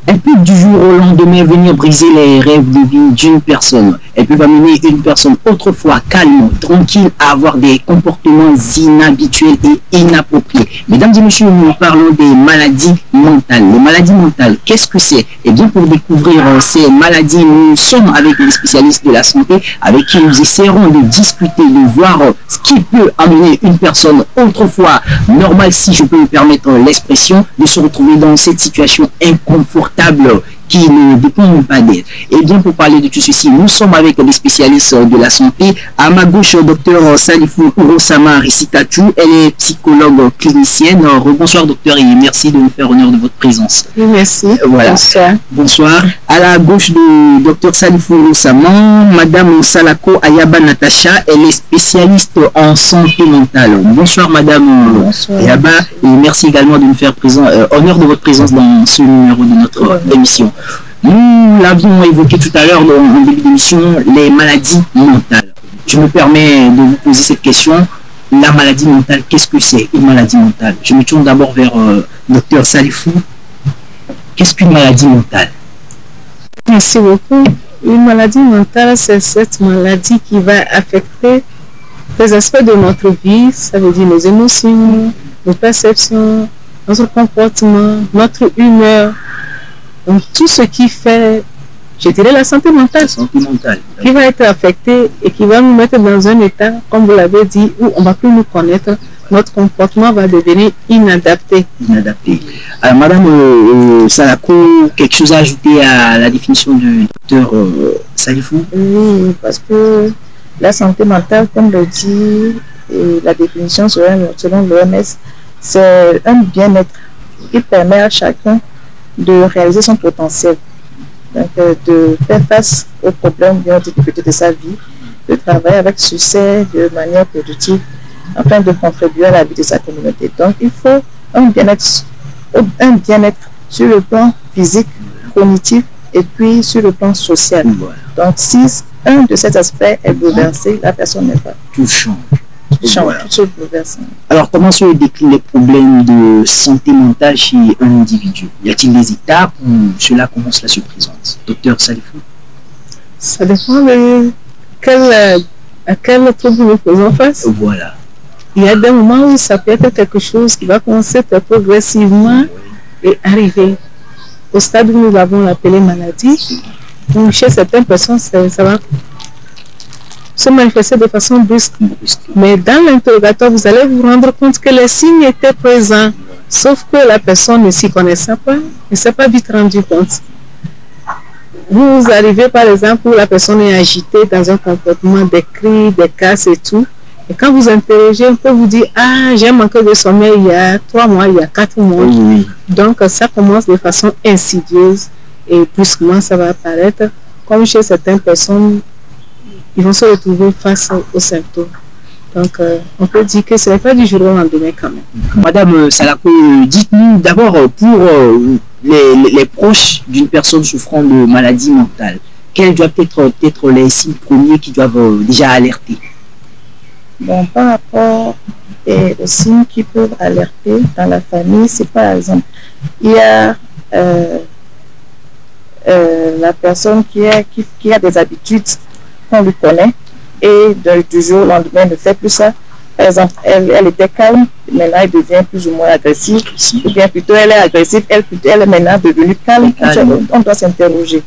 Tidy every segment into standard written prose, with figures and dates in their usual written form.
Elles peuvent du jour au lendemain venir briser les rêves de vie d'une personne. Elles peuvent amener une personne autrefois calme, tranquille, à avoir des comportements inhabituels et inappropriés. Mesdames et messieurs, nous parlons des maladies mentales. Les maladies mentales, qu'est-ce que c'est? Eh bien, pour découvrir ces maladies, nous sommes avec les spécialistes de la santé avec qui nous essaierons de discuter, de voir ce qui peut amener une personne autrefois normale, si je peux me permettre l'expression, de se retrouver dans cette situation inconfortable qui ne dépend pas d'elle. Et bien, pour parler de tout ceci, nous sommes avec des spécialistes de la santé. À ma gauche, docteur Salifou Urosama Risitatu, elle est psychologue clinicienne. Bonsoir docteur et merci de nous faire honneur de votre présence. Merci. Voilà. Bonsoir. Bonsoir. À la gauche de docteur Salifou Urosama, madame Salako Ayaba Natacha, elle est spécialiste en santé mentale. Bonsoir madame Bonsoir. Ayaba et merci également de nous faire honneur de votre présence dans ce numéro de notre émission. Nous l'avions évoqué tout à l'heure en début d'émission, les maladies mentales. Je me permets de vous poser cette question. La maladie mentale, qu'est-ce que c'est une maladie mentale? Je me tourne d'abord vers docteur Salifou. Qu'est-ce qu'une maladie mentale? Merci beaucoup. Une maladie mentale, c'est cette maladie qui va affecter les aspects de notre vie. Ça veut dire nos émotions, nos perceptions, notre comportement, notre humeur. Donc, tout ce qui fait, je dirais, la santé mentale, qui va être affectée et qui va nous mettre dans un état, comme vous l'avez dit, où on ne va plus nous connaître, notre comportement va devenir inadapté. Alors, madame Salako, quelque chose à ajouter à la définition du docteur Salifou? Oui, parce que la santé mentale, comme le dit la définition selon l'OMS, c'est un bien-être qui permet à chacun de réaliser son potentiel, donc de faire face aux problèmes ou aux difficultés de sa vie, de travailler avec succès, de manière productive, afin de contribuer à la vie de sa communauté. Donc il faut un bien-être sur le plan physique, cognitif et puis sur le plan social. Donc si un de ces aspects est bouleversé, la personne n'est pas touchant. Voilà. Alors, comment se déclinent les problèmes de santé mentale chez un individu? Y a-t-il des étapes ou cela commence là se présente? Docteur Salifou? Ça dépend de à quel trouble nous faisons face. Voilà. Il y a des moments où ça peut être quelque chose qui va commencer progressivement et arriver au stade où nous avons appelé maladie. Donc, chez certaines personnes, ça va se manifester de façon brusque. Mais dans l'interrogatoire, vous allez vous rendre compte que les signes étaient présents, sauf que la personne ne s'y connaissait pas, ne s'est pas vite rendu compte. Vous arrivez par exemple où la personne est agitée dans un comportement, des cris, des casses et tout. Et quand vous interrogez, on peut vous dire, ah, j'ai manqué de sommeil il y a 3 mois, il y a 4 mois. Oui. Donc ça commence de façon insidieuse et brusquement ça va apparaître. Comme chez certaines personnes, ils vont se retrouver face aux symptômes. Donc, on peut dire que ce n'est pas du jour au lendemain quand même. Madame Salako, dites-nous d'abord pour les proches d'une personne souffrant de maladie mentale, quels doivent être les signes premiers qui doivent déjà alerter? Bon, par rapport aux signes qui peuvent alerter dans la famille, c'est par exemple, il y a la personne qui a des habitudes qu'on lui connaît et du jour au lendemain ne fait plus ça. Par exemple, elle était calme, maintenant elle devient plus ou moins agressive, ou bien plutôt elle est agressive, elle est maintenant devenue calme. On doit s'interroger.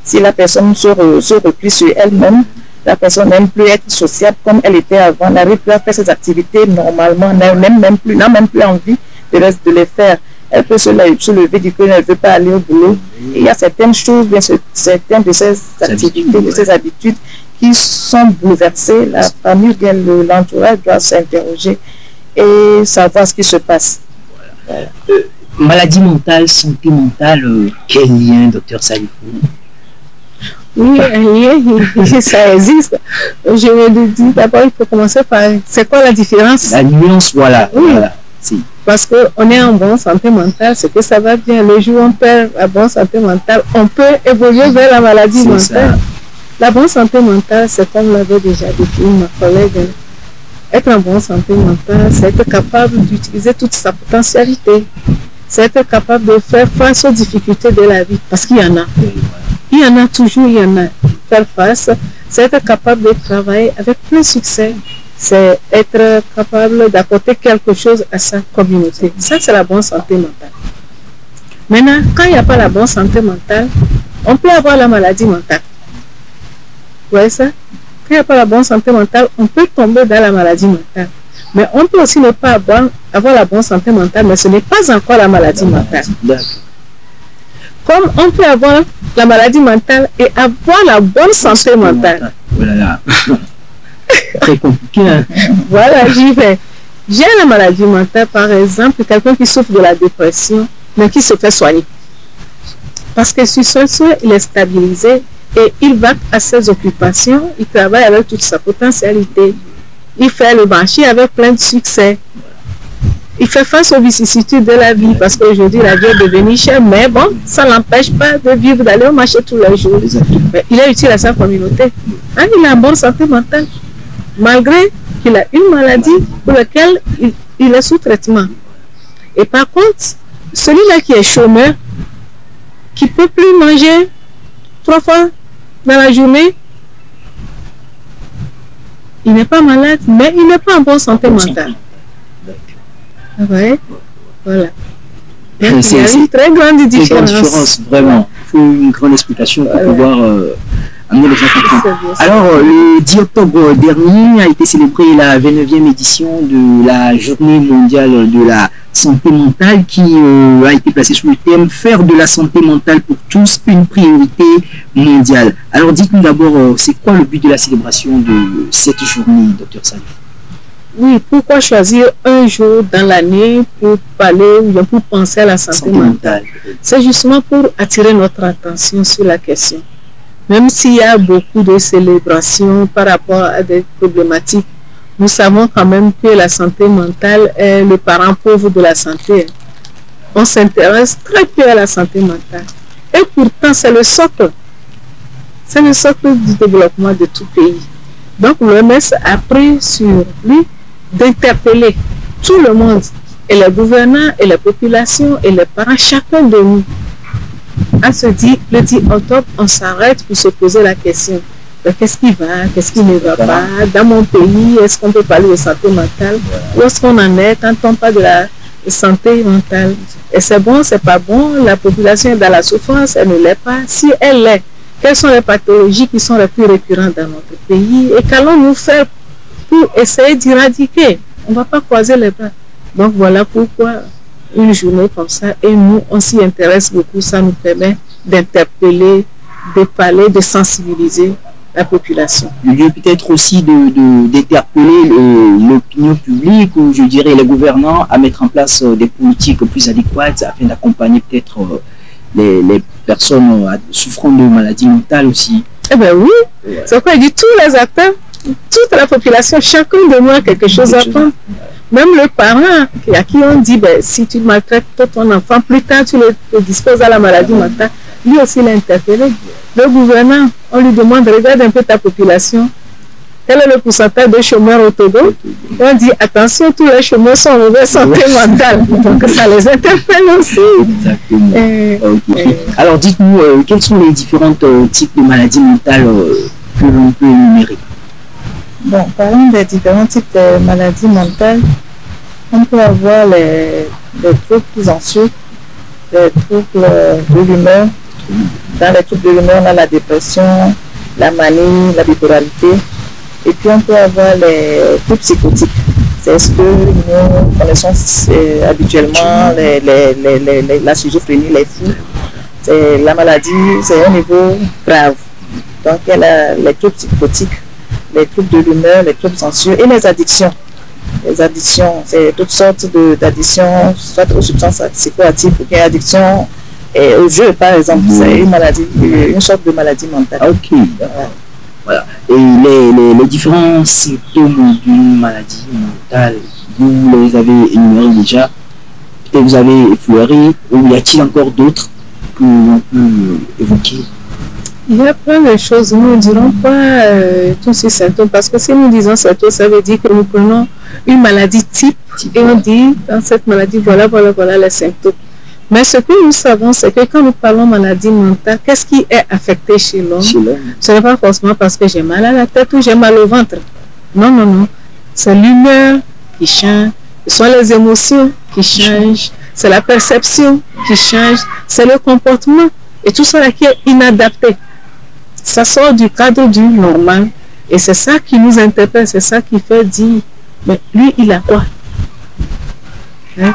Si la personne se replie sur elle-même, la personne n'aime plus être sociable comme elle était avant, n'arrive plus à faire ses activités normalement, n'a même plus envie de les faire. Elle peut se lever, dire qu'elle ne veut pas aller au boulot. Et il y a certaines choses, certaines de ces activités, de ces habitudes qui sont bouleversées. La famille, bien l'entourage doit s'interroger et savoir ce qui se passe. Voilà. Maladie mentale, santé mentale, quel lien, docteur Salifou? Oui, un lien, ça existe. Je vais le dire, d'abord, il faut commencer par, c'est quoi la différence? La nuance, voilà. Oui. Voilà. Si. Parce qu'on est en bonne santé mentale, c'est que ça va bien. Le jour où on perd la bonne santé mentale, on peut évoluer vers la maladie mentale. La bonne santé mentale, c'est comme l'avait déjà dit ma collègue. Être en bonne santé mentale, c'est être capable d'utiliser toute sa potentialité. c'est être capable de faire face aux difficultés de la vie, parce qu'il y en a. Il y en a toujours, il y en a. Faire face, c'est être capable de travailler avec plein succès. C'est être capable d'apporter quelque chose à sa communauté. Ça, c'est la bonne santé mentale. Maintenant, quand il n'y a pas la bonne santé mentale, on peut avoir la maladie mentale. Vous voyez ça? Quand il n'y a pas la bonne santé mentale, on peut tomber dans la maladie mentale. Mais on peut aussi ne pas avoir la bonne santé mentale, mais ce n'est pas encore la maladie mentale. Comme on peut avoir la maladie mentale et avoir la bonne santé mentale. Voilà. Très compliqué. Hein? Voilà, j'y vais. J'ai la maladie mentale, par exemple, quelqu'un qui souffre de la dépression, mais qui se fait soigner. Parce que sur son soin, il est stabilisé et il va à ses occupations, il travaille avec toute sa potentialité. Il fait le marché avec plein de succès. Il fait face aux vicissitudes de la vie parce qu'aujourd'hui la vie est devenue chère, mais bon, ça ne l'empêche pas de vivre, d'aller au marché tous les jours. Mais il est utile à sa communauté. Hein, il a une bonne santé mentale, malgré qu'il a une maladie pour laquelle il est sous traitement. Et par contre, celui-là qui est chômeur, qui ne peut plus manger 3 fois dans la journée, il n'est pas malade, mais il n'est pas en bonne santé mentale. Ouais. Voilà. Donc, il y a une très grande différence. Vraiment. Il faut une grande explication pour pouvoir amener les gens à comprendre. Alors, le 10 octobre dernier a été célébrée la 29e édition de la Journée mondiale de la santé mentale qui a été placée sous le thème « Faire de la santé mentale pour tous une priorité mondiale ». Alors, dites-nous d'abord, c'est quoi le but de la célébration de cette journée, Dr Salif? Oui, pourquoi choisir un jour dans l'année pour parler ou pour penser à la santé mentale? C'est justement pour attirer notre attention sur la question. Même s'il y a beaucoup de célébrations par rapport à des problématiques, nous savons quand même que la santé mentale est le parent pauvre de la santé. On s'intéresse très peu à la santé mentale. Et pourtant, c'est le socle. C'est le socle du développement de tout pays. Donc, l'OMS a pris sur lui d'interpeller tout le monde, et les gouvernants, et les populations, et les parents, chacun de nous, à se dire, le 10 octobre, on s'arrête pour se poser la question. Qu'est-ce qui va, qu'est-ce qui ne va pas? Dans mon pays, est-ce qu'on peut parler de santé mentale? Où est-ce qu'on en est quand on parle de la santé mentale? Et c'est bon, c'est pas bon, la population est dans la souffrance, elle ne l'est pas. Si elle l'est, quelles sont les pathologies qui sont les plus récurrentes dans notre pays? Et qu'allons-nous faire pour essayer d'éradiquer? On ne va pas croiser les bras. Donc voilà pourquoi une journée comme ça, et nous, on s'y intéresse beaucoup, ça nous permet d'interpeller, de parler, de sensibiliser la population. Le lieu peut-être aussi d'interpeller l'opinion publique ou je dirais les gouvernants à mettre en place des politiques plus adéquates afin d'accompagner peut-être les personnes souffrant de maladies mentales aussi. Eh bien oui, c'est quoi il dit, tous les acteurs, toute la population, chacun de nous a quelque chose à prendre. Même le parent à qui on dit, ben, si tu maltraites ton enfant, plus tard tu le disposes à la maladie mentale, lui aussi l'a interpellé. Le gouvernant, on lui demande, regarde un peu ta population, quel est le pourcentage de chômeurs au Togo? Et on dit, attention, tous les chômeurs sont en mauvaise santé mentale. Donc ça les interpelle aussi. Exactement. Alors dites-nous, quels sont les différents types de maladies mentales que l'on peut énumérer? Bon, parlons des différents types de maladies mentales. On peut avoir les troubles anxieux, les troubles de l'humeur. Dans les troubles de l'humeur, on a la dépression, la manie, la bipolarité. Et puis on peut avoir les troubles psychotiques. C'est ce que nous connaissons habituellement, la schizophrénie, les fous. C'est la maladie, c'est un niveau grave. Donc il y a les troubles psychotiques, les troubles de l'humeur, les troubles anxieux et les addictions. Les addictions, c'est toutes sortes d'addictions, soit aux substances psychoactives ou bien addiction au jeu, par exemple. C'est une maladie, une sorte de maladie mentale. Ok. Voilà. Et les différents symptômes d'une maladie mentale, vous les avez énumérés déjà. Peut-être vous avez effleuré, ou y a-t-il encore d'autres que l'on peut évoquer? Il y a plein de choses. Nous ne dirons pas tous ces symptômes, parce que si nous disons symptômes, ça veut dire que nous prenons une maladie type et on dit dans cette maladie, voilà les symptômes. Mais ce que nous savons, c'est que quand nous parlons maladie mentale, qu'est-ce qui est affecté chez l'homme? Ce n'est pas forcément parce que j'ai mal à la tête ou j'ai mal au ventre. Non, non, non. C'est l'humeur qui change, ce sont les émotions qui changent, c'est la perception qui change, c'est le comportement. Et tout ça qui est inadapté. Ça sort du cadre du normal. Et c'est ça qui nous interpelle, c'est ça qui fait dire, mais lui, il a quoi? Hein?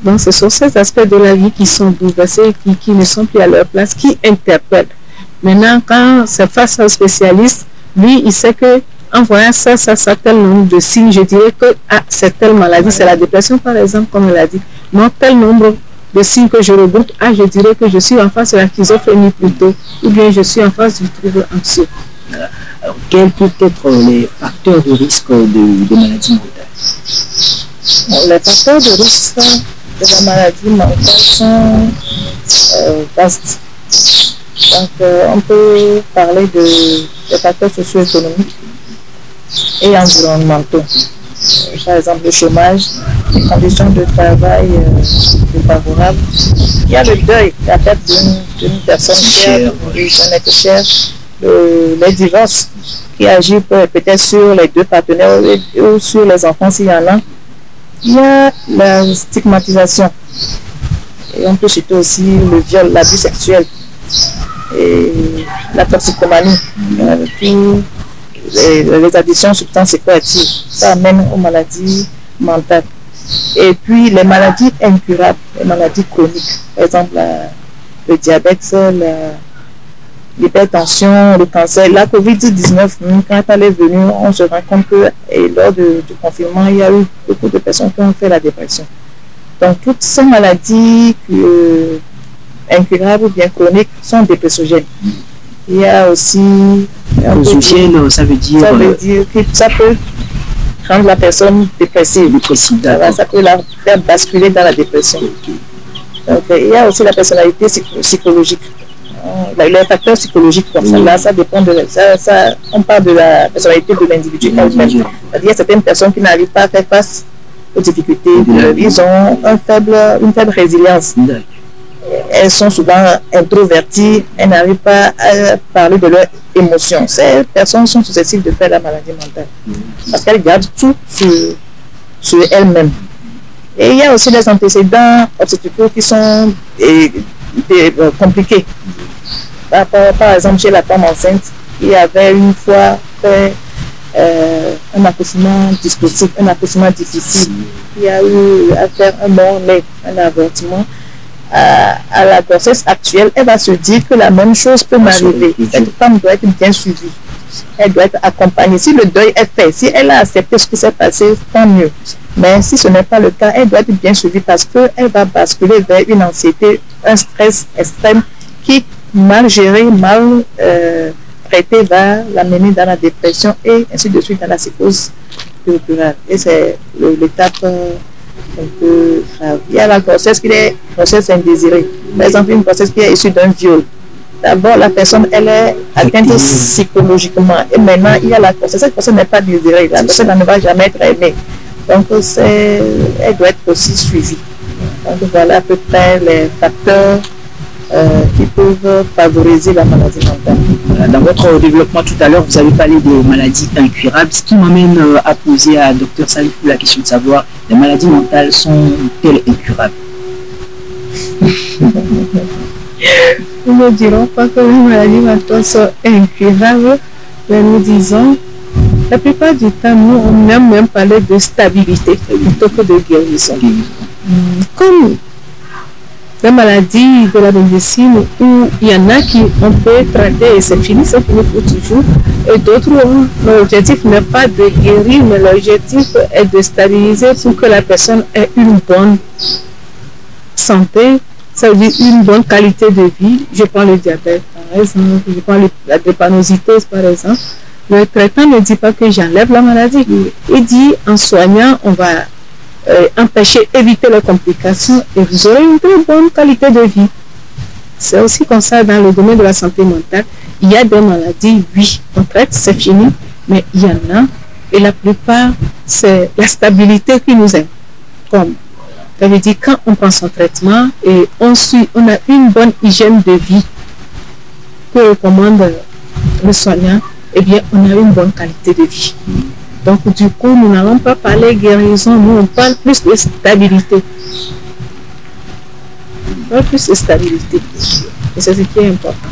Donc, ce sont ces aspects de la vie qui sont bouleversés, qui ne sont plus à leur place, qui interpellent. Maintenant, quand c'est face au spécialiste, lui, il sait que en voyant ça, tel nombre de signes, je dirais que c'est telle maladie, c'est la dépression par exemple, comme elle a dit. Non, tel nombre de signes que je regroupe, je dirais que je suis en face de la schizophrénie plutôt, ou bien je suis en face du trouble anxieux. Alors, quels peuvent être les facteurs de risque de maladie mentale? Les facteurs de risque de la maladie mentale sont vastes. Donc, on peut parler des facteurs socio-économiques et environnementaux. Par exemple, le chômage, les conditions de travail défavorables. Il y a le deuil, la perte d'une personne chère, d'un être cher, les divorces qui agissent peut-être sur les deux partenaires ou sur les enfants s'il y en a. Il y a la stigmatisation. Et on peut citer aussi le viol, l'abus sexuel et la toxicomanie, les addictions aux substances psychoactives. Ça amène aux maladies mentales. Et puis les maladies incurables, les maladies chroniques, par exemple le diabète, l'hypertension, le cancer, la COVID-19, quand elle est venue, on se rend compte que lors du confinement, il y a eu beaucoup de personnes qui ont fait la dépression. Donc toutes ces maladies incurables ou bien chroniques sont dépressogènes. Il y a aussi... ça veut dire que ça peut rendre la personne dépressive. Ça peut la faire basculer dans la dépression. Donc, il y a aussi la personnalité psychologique. Les facteurs psychologiques comme ça, là, ça dépend de ça. On parle de la personnalité de l'individu elle-même. C'est-à-dire qu'il y a certaines personnes qui n'arrivent pas à faire face aux difficultés. Ils ont une faible résilience. Elles sont souvent introverties, elles n'arrivent pas à parler de leurs émotions. Ces personnes sont susceptibles de faire la maladie mentale parce qu'elles gardent tout sur elles-mêmes. Et il y a aussi des antécédents obstétricaux qui sont compliqués. Par exemple, chez la femme enceinte, il y avait une fois fait un accouchement dysfonctionnel, un accouchement difficile. Il y a eu à faire un mort-né, un avortement. À la grossesse actuelle, elle va se dire que la même chose peut m'arriver. Cette femme doit être bien suivie. Elle doit être accompagnée. Si le deuil est fait, si elle a accepté ce qui s'est passé, tant mieux. Mais si ce n'est pas le cas, elle doit être bien suivie parce qu'elle va basculer vers une anxiété, un stress extrême qui, mal géré, mal traité, va l'amener dans la dépression et ainsi de suite dans la psychose culturelle. Et c'est l'étape un peu grave. Il y a la grossesse qui est grossesse indésirée. Par exemple, une grossesse qui est issue d'un viol. D'abord, la personne, elle est atteinte psychologiquement. Et maintenant, il y a la grossesse. Cette personne n'est pas désirée. La personne ne va jamais être aimée. Donc, elle doit être aussi suivie. Donc, voilà à peu près les facteurs qui peuvent favoriser la maladie mentale. Dans votre développement tout à l'heure, vous avez parlé des maladies incurables, ce qui m'amène à poser à Dr Salifou la question de savoir, les maladies mentales sont-elles incurables? Nous ne dirons pas que les maladies mentales sont incurables, mais nous disons, la plupart du temps, nous, on aime même parler de stabilité plutôt que de guérison. Comme les maladies de la médecine où il y en a qui on peut traiter et c'est fini pour toujours, et d'autres où l'objectif n'est pas de guérir, mais l'objectif est de stabiliser pour que la personne ait une bonne santé, ça veut dire une bonne qualité de vie. Je prends le diabète par exemple, je prends la drépanocytose par exemple. Le traitant ne dit pas que j'enlève la maladie, il dit en soignant on va empêcher, éviter les complications et vous aurez une très bonne qualité de vie. C'est aussi comme ça dans le domaine de la santé mentale. Il y a des maladies, oui, on traite, c'est fini, mais il y en a, et la plupart, c'est la stabilité qui nous aide. Comme Ça veut dire quand on prend son traitement et on a une bonne hygiène de vie que recommande le soignant, eh bien, on a une bonne qualité de vie. Donc, du coup, nous n'allons pas parler guérison, nous, on parle plus de stabilité. On parle plus de stabilité. Et c'est ce qui est important.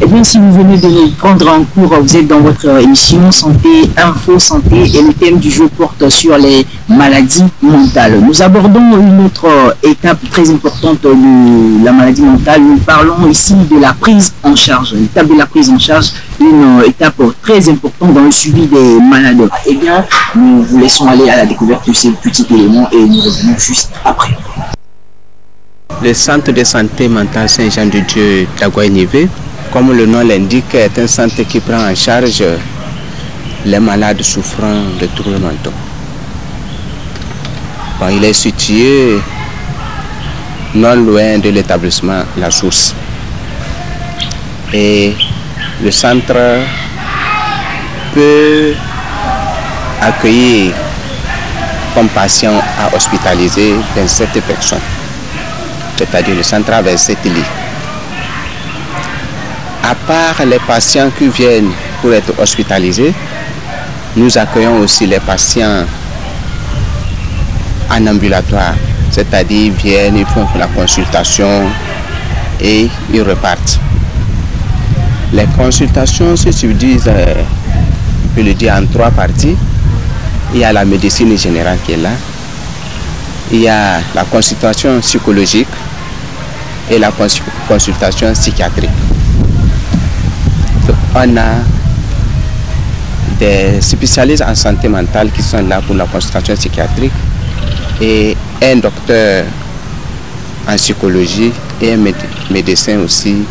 Eh bien, si vous venez de nous prendre en cours, vous êtes dans votre émission Santé, Info Santé, et le thème du jour porte sur les maladies mentales. Nous abordons une autre étape très importante de la maladie mentale. Nous parlons ici de la prise en charge. L'étape de la prise en charge, une étape très importante dans le suivi des malades. Eh bien, nous vous laissons aller à la découverte de ces petits éléments et nous revenons juste après. Le centre de santé mentale Saint-Jean-de-Dieu d'Aguaïnivé, comme le nom l'indique, est un centre qui prend en charge les malades souffrant de troubles mentaux. Bon, il est situé non loin de l'établissement La Source. Et le centre peut accueillir comme patient à hospitaliser 27 personnes. C'est-à-dire le centre a 27 lits. À part les patients qui viennent pour être hospitalisés, nous accueillons aussi les patients en ambulatoire. C'est-à-dire ils viennent, ils font la consultation et ils repartent. Les consultations se subdivisent, je le dis, en 3 parties. Il y a la médecine générale qui est là. Il y a la consultation psychologique et la consultation psychiatrique. On a des spécialistes en santé mentale qui sont là pour la consultation psychiatrique et un docteur en psychologie et un médecin aussi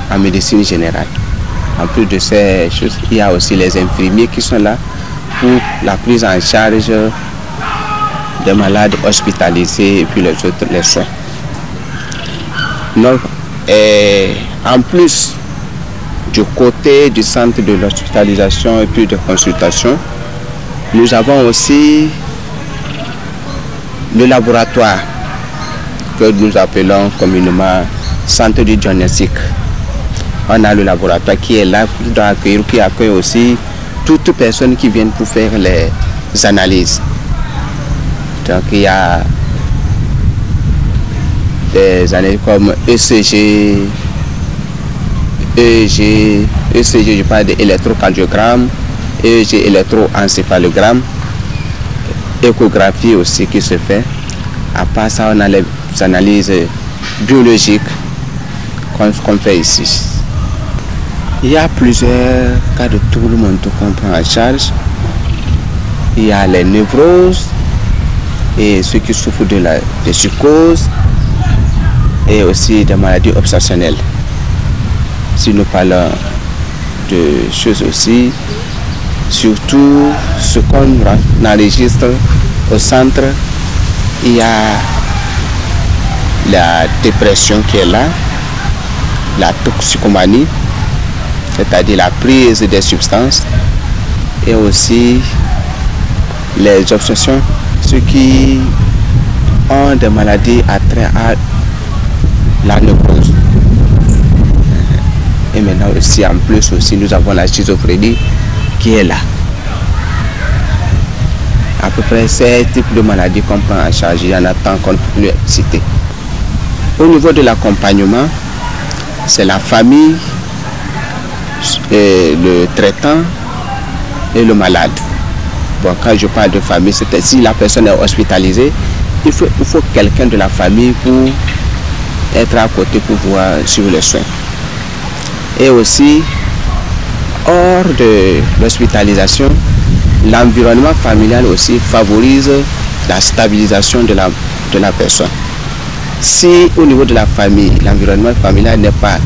en médecine générale. En plus de ces choses, il y a aussi les infirmiers qui sont là pour la prise en charge des malades hospitalisés et puis les autres, les soins. Donc, en plus du côté du centre de l'hospitalisation et puis de consultation, nous avons aussi le laboratoire que nous appelons communément centre du diagnostic. On a le laboratoire qui est là pour accueillir, qui accueille aussi toutes personnes qui viennent pour faire les analyses. Donc il y a des analyses comme ECG, je parle d'électrocardiogramme, EEG, électroencéphalogramme, échographie aussi qui se fait. À part ça, on a les analyses biologiques qu'on fait ici. Il y a plusieurs cas de troubles mentaux qu'on prend en charge. Il y a les névroses et ceux qui souffrent de psychose et aussi des maladies obsessionnelles. Si nous parlons de choses aussi, surtout ce qu'on enregistre au centre, il y a la dépression qui est là, la toxicomanie, c'est-à-dire la prise des substances, et aussi les obsessions, ceux qui ont des maladies à trait à la névrose. Et maintenant aussi, en plus aussi, nous avons la schizophrénie qui est là. À peu près ces types de maladies qu'on prend en charge, il y en a tant qu'on ne peut plus citer. Au niveau de l'accompagnement, c'est la famille, et le traitant et le malade. Bon, quand je parle de famille, c'est si la personne est hospitalisée, il faut quelqu'un de la famille pour être à côté pour pouvoir suivre les soins. Et aussi, hors de l'hospitalisation, l'environnement familial aussi favorise la stabilisation de la personne. Si au niveau de la famille, l'environnement familial n'est pas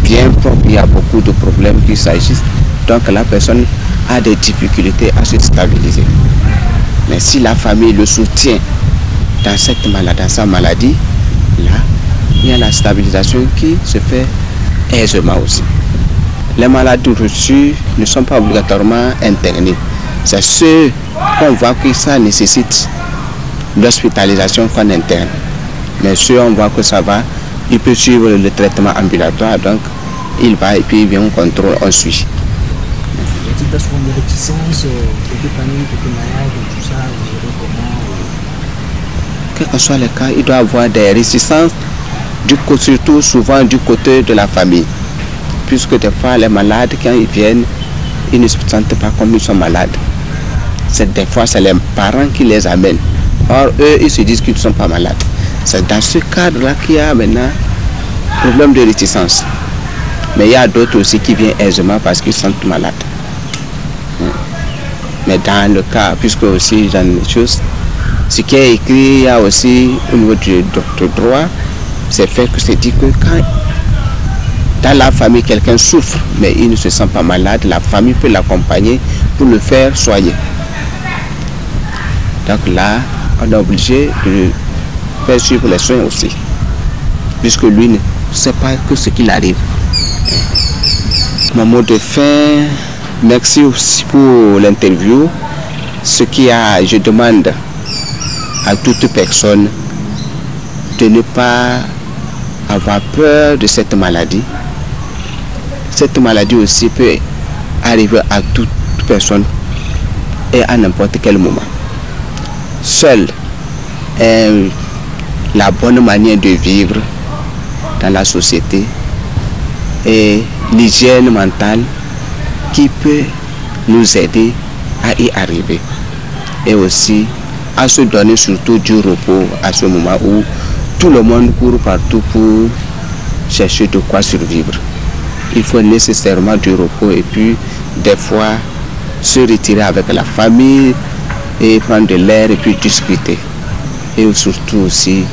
bien propre, il y a beaucoup de problèmes qui s'agissent, donc la personne a des difficultés à se stabiliser. Mais si la famille le soutient dans sa maladie, là, il y a la stabilisation qui se fait aisément aussi. Les malades reçus ne sont pas obligatoirement internés. C'est ceux qu'on voit que ça nécessite l'hospitalisation qu'en interne. Mais si on voit que ça va, il peut suivre le traitement ambulatoire, donc il va et puis il vient au contrôle, on suit. Il y a souvent des réticences, côté famille, côté malade, tout ça, vous verrez comment. Quel que soit le cas, il doit y avoir des réticences, surtout souvent du côté de la famille. Puisque des fois, les malades, quand ils viennent, ils ne se sentent pas comme ils sont malades. Des fois, c'est les parents qui les amènent. Or, eux, ils se disent qu'ils ne sont pas malades. C'est dans ce cadre-là qu'il y a maintenant problème de réticence. Mais il y a d'autres aussi qui viennent aisément parce qu'ils sont malades. Mais dans le cas, puisque aussi dans les choses, ce qui est écrit, il y a aussi au niveau du droit, c'est fait que c'est dit que quand dans la famille quelqu'un souffre, mais il ne se sent pas malade, la famille peut l'accompagner pour le faire soigner. Donc là, on est obligé de faire suivre les soins aussi, puisque lui ne sait pas que ce qu'il arrive. Mon mot de fin, merci aussi pour l'interview. Je demande à toute personne de ne pas avoir peur de cette maladie. Cette maladie aussi peut arriver à toute personne et à n'importe quel moment. Seule la bonne manière de vivre dans la société et l'hygiène mentale qui peut nous aider à y arriver. Et aussi à se donner surtout du repos à ce moment où tout le monde court partout pour chercher de quoi survivre. Il faut nécessairement du repos et puis des fois se retirer avec la famille et prendre de l'air et puis discuter. Et surtout aussi,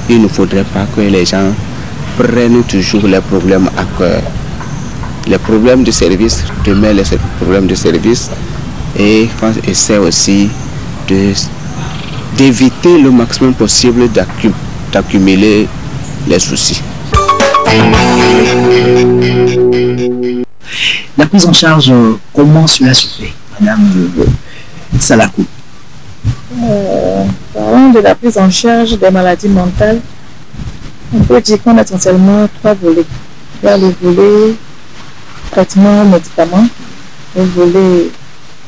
il ne faudrait pas que les gens prennent toujours les problèmes à cœur. Les problèmes de service, demain les problèmes de service, et essaie aussi d'éviter le maximum possible d'accumuler les soucis. La prise en charge, comment cela se fait, Madame Salakou? Parlons de la prise en charge des maladies mentales. On peut dire qu'on a essentiellement trois volets. Il y a le volet traitement médicaments, le volet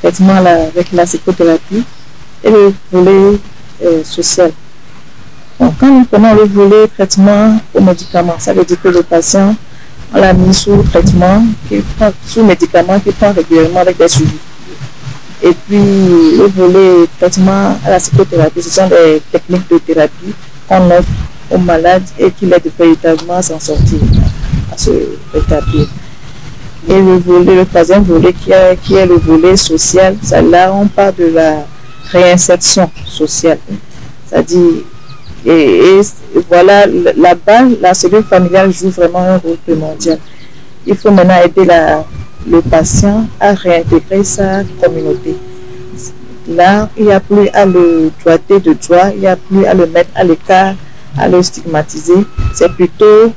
traitement avec la psychothérapie et le volet social. Donc, quand nous prenons le volet traitement aux médicaments, ça veut dire que le patient, on l'a mis sous traitement, sous médicaments qui prend régulièrement avec des suivis. Et puis le volet traitement à la psychothérapie, ce sont des techniques de thérapie qu'on offre aux malades et qui l'aident véritablement à s'en sortir, à se rétablir. Et le troisième volet qui est le volet social, là on parle de la réinsertion sociale. C'est-à-dire, et voilà, là-bas, la cellule familiale joue vraiment un rôle primordial. Il faut maintenant aider le patient à réintégrer sa communauté. Là, il n'y a plus à le doiter de droit, il n'y a plus à le mettre à l'écart, à le stigmatiser. C'est plutôt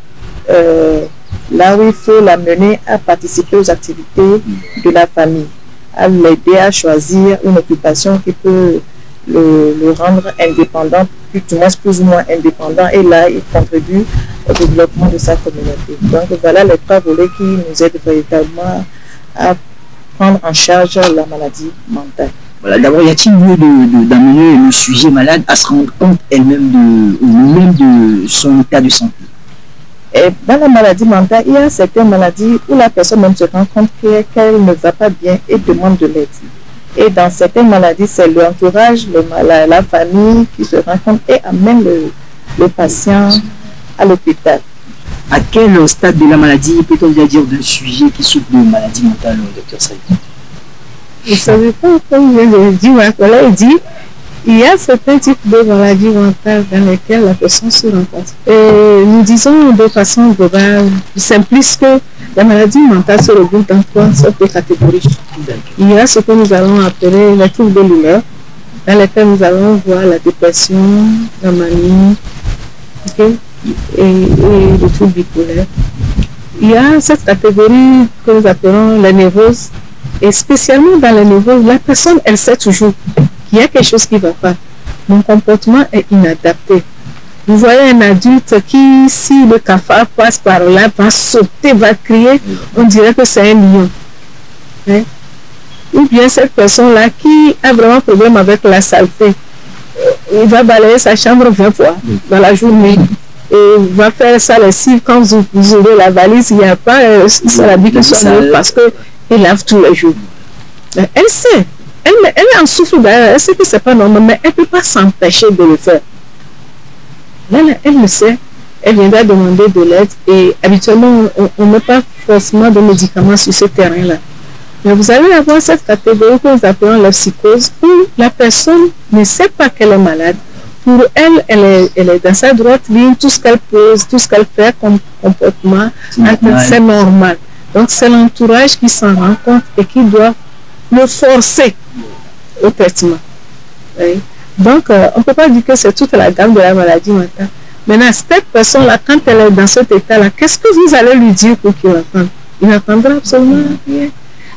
là où il faut l'amener à participer aux activités de la famille, à l'aider à choisir une occupation qui peut le rendre indépendant, plus ou moins indépendant, et là il contribue au développement de sa communauté. Donc voilà les trois volets qui nous aident véritablement à prendre en charge la maladie mentale. Voilà, d'abord, y a-t-il lieu d'amener le sujet malade à se rendre compte elle-même de son état de santé? Et dans la maladie mentale, il y a certaines maladies où la personne même se rend compte qu'elle ne va pas bien et demande de l'aide. Et dans certaines maladies, c'est l'entourage, la famille qui se rend compte et amène le patient à l'hôpital. À quel stade de la maladie peut-on déjà dire d'un sujet qui souffre de maladie mentale, docteur Saïd? Vous ne savez pas, comme je l'ai dit, ma collègue dit, il y a certains types de maladies mentales dans lesquelles la personne se rencontre. Et nous disons de façon globale, simpliste, que la maladie mentale se regroupe dans trois sortes de catégories. Il y a ce que nous allons appeler les troubles de l'humeur, dans lesquels nous allons voir la dépression, la manie, okay, et le trouble bipolaire. Il y a cette catégorie que nous appelons les névroses. Et spécialement dans les névroses, la personne, elle sait toujours qu'il y a quelque chose qui ne va pas. mon comportement est inadapté. Vous voyez un adulte qui, si le cafard passe par là, va sauter, va crier, on dirait que c'est un lion. Hein? Ou bien cette personne-là qui a vraiment un problème avec la saleté, il va balayer sa chambre 20 fois dans la journée. Et va faire ça lessive quand vous ouvrez la valise, il n'y a pas ça la vie qui soit parce qu'il lave tous les jours. Elle sait, elle en souffre d'ailleurs, elle sait que c'est pas normal, mais elle ne peut pas s'empêcher de le faire. Là, elle le sait, elle viendra demander de l'aide et habituellement on ne met pas forcément de médicaments sur ce terrain-là. Mais vous allez avoir cette catégorie que nous appelons la psychose où la personne ne sait pas qu'elle est malade. Pour elle, elle est dans sa droite ligne, tout ce qu'elle pose, tout ce qu'elle fait comme comportement, c'est normal. Donc c'est l'entourage qui s'en rend compte et qui doit le forcer au traitement. Oui. Donc on ne peut pas dire que c'est toute la gamme de la maladie mentale. Maintenant, cette personne-là, quand elle est dans cet état-là, qu'est-ce que vous allez lui dire pour qu'il entende? Il n'entendra absolument rien.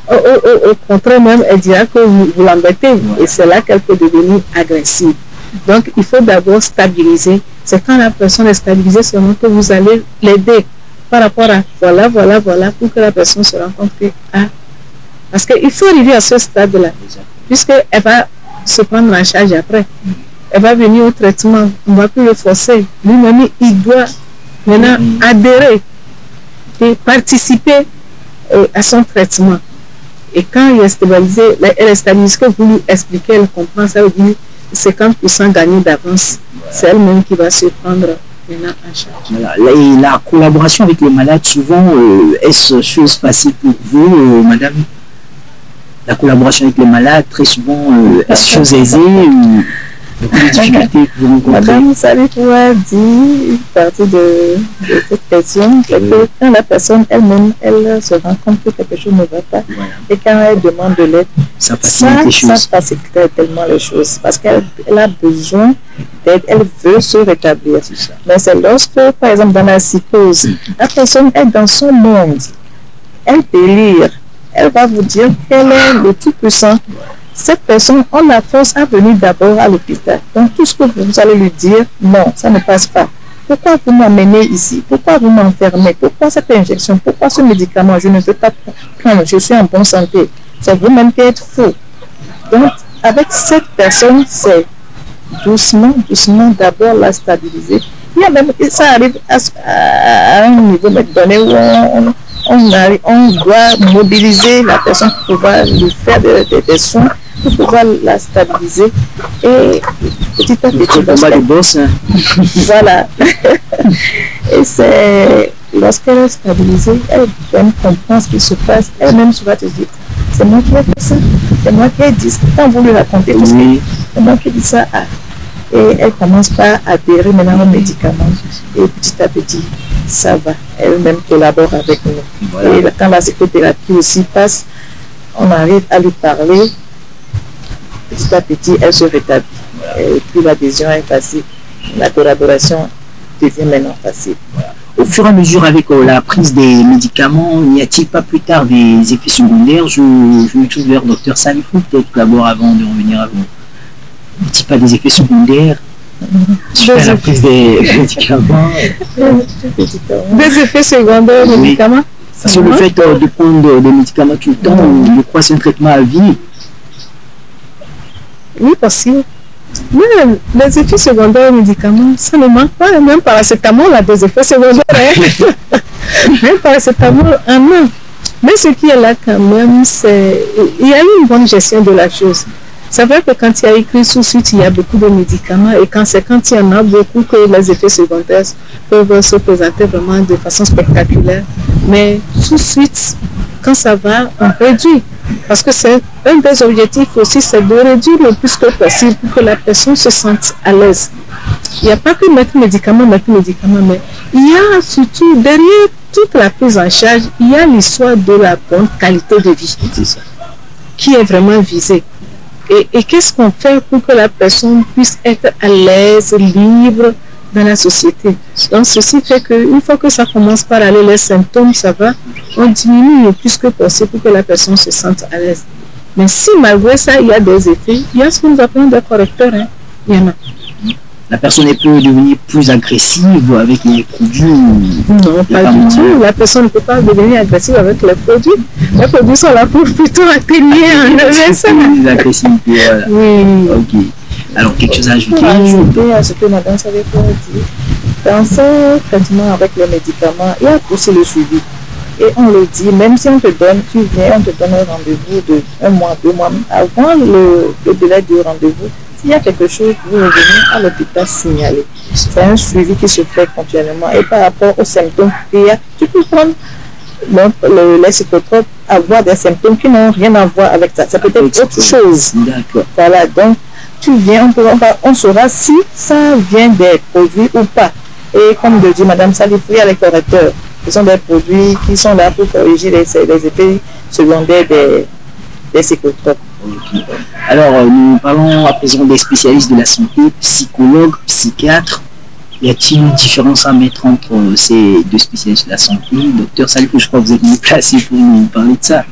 Au contraire même, elle dira que vous l'embêtez et c'est là qu'elle peut devenir agressive. Donc, il faut d'abord stabiliser. C'est quand la personne est stabilisée seulement que vous allez l'aider par rapport à voilà, pour que la personne se rende compte que parce qu'il faut arriver à ce stade-là, puisqu'elle va se prendre en charge après. Elle va venir au traitement, on ne va plus le forcer. Lui-même, il doit maintenant adhérer et participer à son traitement. Et quand il est stabilisé, elle est stabilisée, que vous lui expliquez, elle comprend, ça veut dire 50% gagné d'avance. C'est elle-même qui va se prendre maintenant en charge. Voilà. Et la collaboration avec les malades, souvent, est-ce chose facile pour vous, madame? La collaboration avec les malades, très souvent, est-ce chose aisée ou beaucoup de difficultés que vous rencontrez? Madame, vous savez pouvoir dire une partie de cette question, c'est que quand la personne elle-même, elle se rend compte que quelque chose ne va pas, et quand elle demande de l'aide, ça facilite tellement les choses, parce qu'elle a besoin d'aide, elle veut se rétablir. Mais c'est lorsque, par exemple, dans la psychose, la personne est dans son monde, elle délire, elle va vous dire qu'elle est le tout-puissant. Cette personne, on la force à venir d'abord à l'hôpital. Donc tout ce que vous allez lui dire, non, ça ne passe pas. Pourquoi vous m'amenez ici? Pourquoi vous m'enfermez? Pourquoi cette injection? Pourquoi ce médicament? Je ne veux pas prendre, je suis en bonne santé. C'est vous-même qui êtes fou. Donc avec cette personne, c'est doucement d'abord la stabiliser. Il y a même, ça arrive à un niveau donné où on doit mobiliser la personne pour pouvoir lui faire des soins, pour pouvoir la stabiliser. Et petit à petit, voilà. Et c'est lorsqu'elle est stabilisée, elle comprend ce qui se passe. Elle-même se va te dire, c'est moi qui ai fait ça, c'est moi qui ai dit ça. Quand vous lui racontez tout ça, c'est moi qui ai dit ça. Et elle commence par adhérer maintenant aux médicaments. Et petit à petit, ça va. Elle-même collabore avec nous. Voilà. Et quand la psychothérapie aussi passe, on arrive à lui parler. Petit à petit, elle se rétablit. Et puis l'adhésion est facile. La collaboration devient maintenant facile. Voilà. Au fur et à mesure avec la prise des médicaments, n'y a-t-il pas plus tard des effets secondaires? Je me tourne vers Dr Salifou, peut-être d'abord avant de revenir à vous. N'y a-t-il pas des effets secondaires suite à la prise des médicaments? Des effets secondaires des médicaments? Parce que le fait de prendre des médicaments tout le temps, je crois que c'est un traitement à vie. Oui, possible. Mais les effets secondaires des médicaments, ça ne manque pas. Même paracétamol a des effets secondaires. Même paracétamol en a. Mais ce qui est là quand même, c'est il y a eu une bonne gestion de la chose. C'est vrai que quand il y a écrit sous suite, il y a beaucoup de médicaments et quand il y en a beaucoup que les effets secondaires peuvent se présenter vraiment de façon spectaculaire. Mais sous suite, quand ça va, on réduit. Parce que c'est un des objectifs aussi, c'est de réduire le plus que possible pour que la personne se sente à l'aise. Il n'y a pas que mettre médicaments, mais il y a surtout derrière toute la prise en charge, il y a l'histoire de la bonne qualité de vie qui est vraiment visée. Et qu'est-ce qu'on fait pour que la personne puisse être à l'aise, libre dans la société? Donc ceci fait qu'une fois que ça commence par aller, les symptômes, ça va, on diminue le plus que possible pour que la personne se sente à l'aise. Mais si malgré ça, il y a des effets, il y a ce que nous appelons des correcteurs. Il y en a. La personne elle peut devenir plus agressive avec les produits. Non, pas du tout. La personne ne peut pas devenir agressive avec les produits. Les produits sont là pour plutôt atténuer, enlever ça. L'agressivité, voilà. Oui. Ok. Alors, quelque chose à ajouter? Pour ajouter à ce que Madame Salifou a dit, dans ce traitement avec les médicaments, il y a aussi le suivi. Et on le dit, même si on te donne, tu viens, on te donne un rendez-vous de 1 mois, 2 mois, avant le délai du rendez-vous. S'il y a quelque chose, vous revenez à l'hôpital signaler. C'est un suivi qui se fait continuellement. Et par rapport aux symptômes qu'il y a, tu peux prendre les psychotropes, avoir des symptômes qui n'ont rien à voir avec ça. Ça peut être autre chose. D'accord. Voilà, donc tu viens, on saura si ça vient des produits ou pas. Et comme le dit Madame Salifou, il y a les correcteurs. Ce sont des produits qui sont là pour corriger les effets secondaires des psychotropes. Okay. Alors, nous parlons à présent des spécialistes de la santé, psychologues, psychiatres. Y a-t-il une différence à mettre entre ces deux spécialistes de la santé? Docteur Salifou, je crois que vous êtes mieux placé pour nous parler de ça.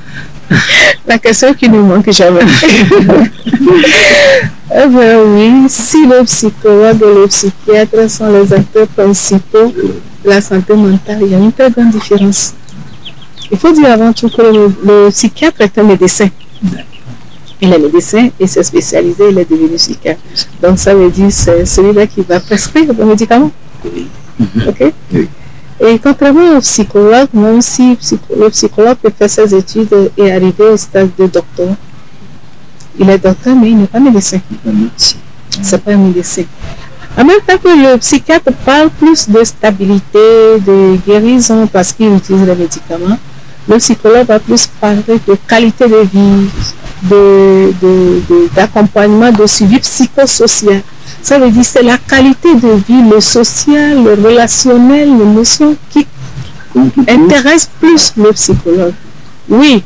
La question qui nous manque jamais. Eh bien oui, si le psychologue et le psychiatre sont les acteurs principaux de la santé mentale, il y a une très grande différence. Il faut dire avant tout que le psychiatre est un médecin. Il est médecin et s'est spécialisé, il est devenu psychiatre. Donc ça veut dire c'est celui-là qui va prescrire le médicament. Ok? Oui. Et contrairement au psychologue, même si le psychologue peut faire ses études et arriver au stade de docteur, il est docteur mais il n'est pas médecin. C'est pas un médecin. En même temps que le psychiatre parle plus de stabilité, de guérison parce qu'il utilise les médicaments, le psychologue va plus parler de qualité de vie, d'accompagnement, de suivi psychosocial. Ça veut dire c'est la qualité de vie, le social, le relationnel, l'émotion qui intéresse plus le psychologue. Oui,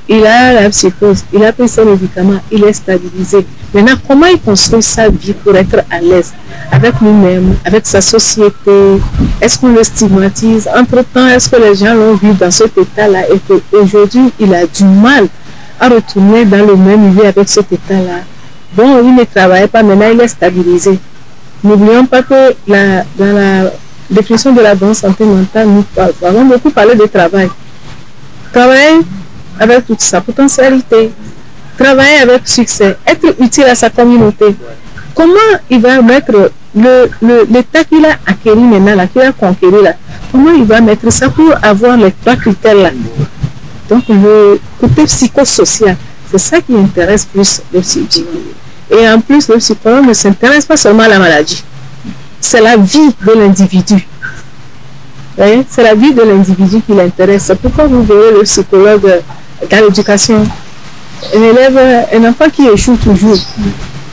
il a la psychose, il a pris ses médicaments, il est stabilisé. Maintenant, comment il construit sa vie pour être à l'aise avec lui-même, avec sa société? Est-ce qu'on le stigmatise? Entre-temps, est-ce que les gens l'ont vu dans cet état-là et qu'aujourd'hui, il a du mal à retourner dans le même milieu avec cet état-là? Bon, il ne travaille pas, maintenant il est stabilisé. N'oublions pas que dans la définition de la bonne santé mentale, nous avons beaucoup parlé de travail. Travailler avec toute sa potentialité, travailler avec succès, être utile à sa communauté. Comment il va mettre l'état qu'il a acquis maintenant, là, qu'il a conquéri là, comment il va mettre ça pour avoir les 3 critères là? Donc le côté psychosocial, c'est ça qui intéresse plus le psychologue. Et en plus, le psychologue ne s'intéresse pas seulement à la maladie. C'est la vie de l'individu. C'est la vie de l'individu qui l'intéresse. C'est pourquoi vous verrez le psychologue dans l'éducation. Un enfant qui échoue toujours,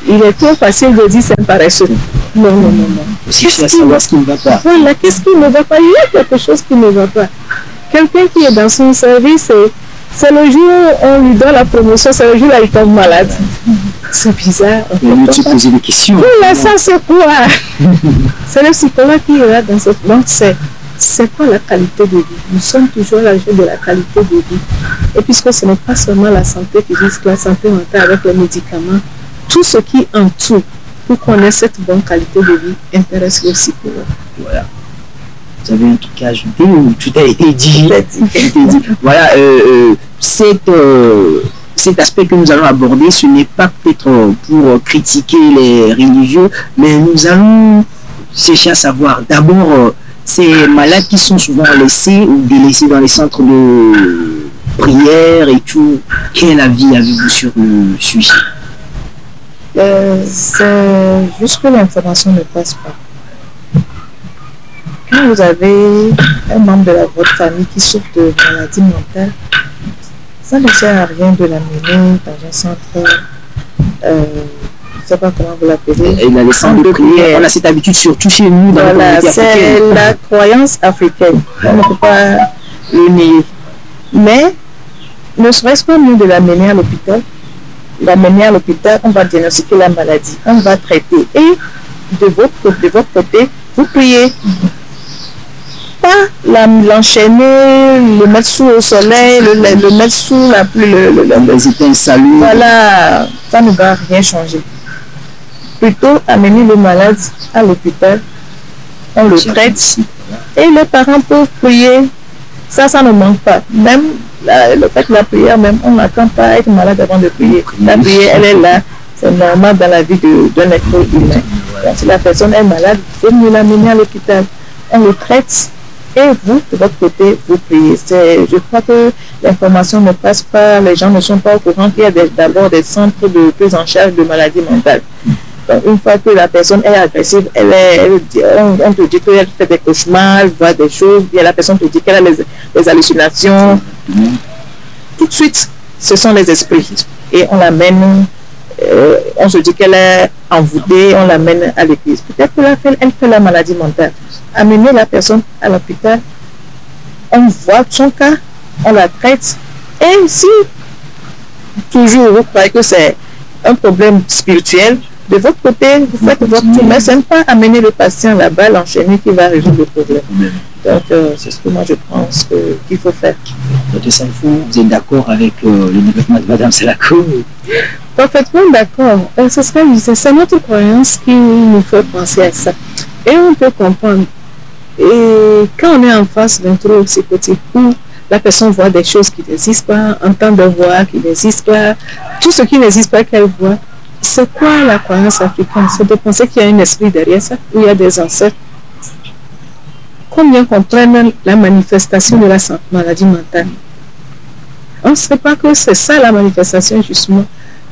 il est trop facile de dire c'est un paresseux. Non, non, non, non. Qu'est-ce qui ne va pas? Voilà, qu'est-ce qui ne va pas? Il y a quelque chose qui ne va pas. Quelqu'un qui est dans son service, c'est le jour où on lui donne la promotion, c'est le jour où il tombe malade. C'est bizarre. On peut se poser des questions. Voilà, ça c'est quoi? C'est le psychologue qui est là dans cette... Donc c'est quoi la qualité de vie? Nous sommes toujours à la de la qualité de vie. Et puisque ce n'est pas seulement la santé physique, la santé mentale avec les médicaments, tout ce qui entoure pour qu'on ait cette bonne qualité de vie intéresse le psychologue. Voilà. Vous avez un truc à ajouter ou tout a été dit? Voilà, cet aspect que nous allons aborder, ce n'est pas peut-être pour critiquer les religieux, mais nous allons chercher à savoir d'abord ces malades qui sont souvent laissés ou délaissés dans les centres de prière et tout. Quel avis avez-vous sur le sujet? C'est juste que l'information ne passe pas. Quand vous avez un membre de votre famille qui souffre de maladie mentale, ça ne sert à rien de l'amener dans un centre, je ne sais pas comment vous l'appelez. Il a les centres de prière. On a cette habitude surtout chez nous dans voilà, la communauté africaine. C'est la croyance africaine. On ne peut pas le nier. Mais ne serait-ce pas mieux de l'amener à l'hôpital. L'amener à l'hôpital, on va diagnostiquer la maladie, on va traiter. Et de votre côté, vous priez. Pas l'enchaîner, le mettre sous le soleil, le mettre sous les éteintes saluées. Voilà, ça ne va rien changer. plutôt amener le malade à l'hôpital, on le traite et les parents peuvent prier. Ça ne manque pas. Même le fait de la prière, même, on n'attend pas à être malade avant de prier. La prière, elle est là. C'est normal dans la vie d'un être humain. Donc, si la personne est malade, il faut mieux l'amener à l'hôpital. On le traite et vous, de votre côté, vous priez. Je crois que l'information ne passe pas, les gens ne sont pas au courant qu'il y a d'abord des centres de prise en charge de maladies mentales. Donc, une fois que la personne est agressive, on te dit qu'elle fait des cauchemars, elle voit des choses, bien la personne te dit qu'elle a les hallucinations. Tout de suite, ce sont les esprits. Et on l'amène, on se dit qu'elle est envoûtée, on l'amène à l'église. Peut-être qu'elle fait la maladie mentale. Amener la personne à l'hôpital, on voit son cas, on la traite. Et si toujours vous croyez que c'est un problème spirituel, de votre côté, vous faites votre tour, mais ce n'est pas amener le patient là-bas, l'enchaîner qui va résoudre le problème. Donc, c'est ce que moi je pense qu'il faut faire. Dr. Saifou, vous êtes d'accord avec le développement de Mme Selako? Parfaitement d'accord. C'est notre croyance qui nous fait penser à ça. Et on peut comprendre. Et quand on est en face d'un trouble psychotique où la personne voit des choses qui n'existent pas, entend des voix qui n'existent pas, tout ce qui n'existe pas qu'elle voit, c'est quoi la croyance africaine? C'est de penser qu'il y a un esprit derrière ça, où il y a des ancêtres. Combien comprennent la manifestation de la maladie mentale? On ne sait pas que c'est ça la manifestation justement.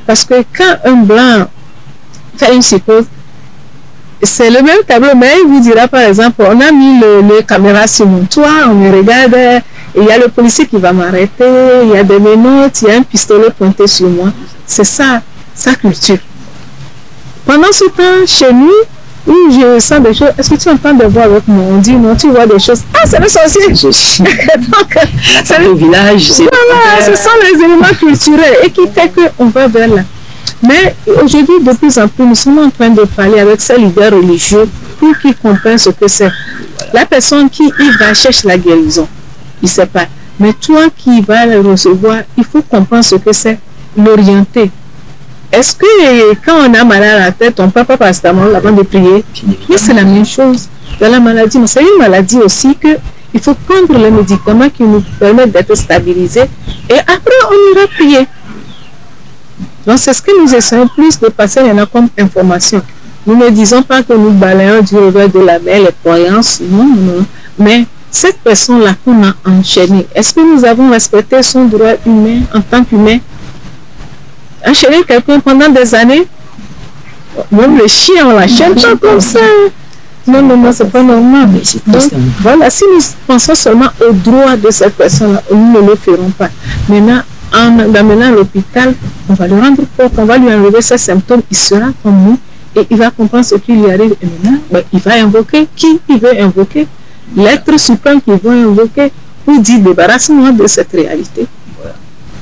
Parce que quand un blanc fait une psychose, c'est le même tableau, mais il vous dira par exemple, on a mis les caméras sur mon toit, on me regarde, et il y a le policier qui va m'arrêter, il y a des menottes, il y a un pistolet pointé sur moi. C'est ça, sa culture. Pendant ce temps, chez nous, où je sens des choses, est-ce que tu entends des voix avec moi? On dit non, tu vois des choses. Ah, c'est le sorcier. Donc, c'est le village. Voilà, ce sont les éléments culturels et qui fait qu'on va vers là. Mais aujourd'hui, de plus en plus, nous sommes en train de parler avec ces leaders religieux pour qu'ils comprennent ce que c'est. La personne qui y va chercher la guérison, il ne sait pas. Mais toi qui vas le recevoir, il faut comprendre ce que c'est, l'orienter. Est-ce que quand on a mal à la tête, on ne prend pas paracétamol avant de prier? Mais c'est la même chose dans la maladie. Mais c'est une maladie aussi qu'il faut prendre les médicaments qui nous permettent d'être stabilisés et après on ira prier. Donc c'est ce que nous essayons plus de passer maintenant comme information. Nous ne disons pas que nous balayons du revers de la main les croyances, non, non. Mais cette personne-là qu'on a enchaînée, est-ce que nous avons respecté son droit humain en tant qu'humain? Enchaîner quelqu'un pendant des années, même le chien, on l'enchaîne pas comme ça. Non, non, non, c'est pas normal. Donc, voilà, si nous pensons seulement au droit de cette personne-là, nous ne le ferons pas. Maintenant, en l'amenant à l'hôpital, on va le rendre fort, on va lui enlever ses symptômes, il sera comme nous et il va comprendre ce qui lui arrive. Et maintenant, il va invoquer qui il veut invoquer, l'être suprême qu'il va invoquer pour dire débarrasse-moi de cette réalité.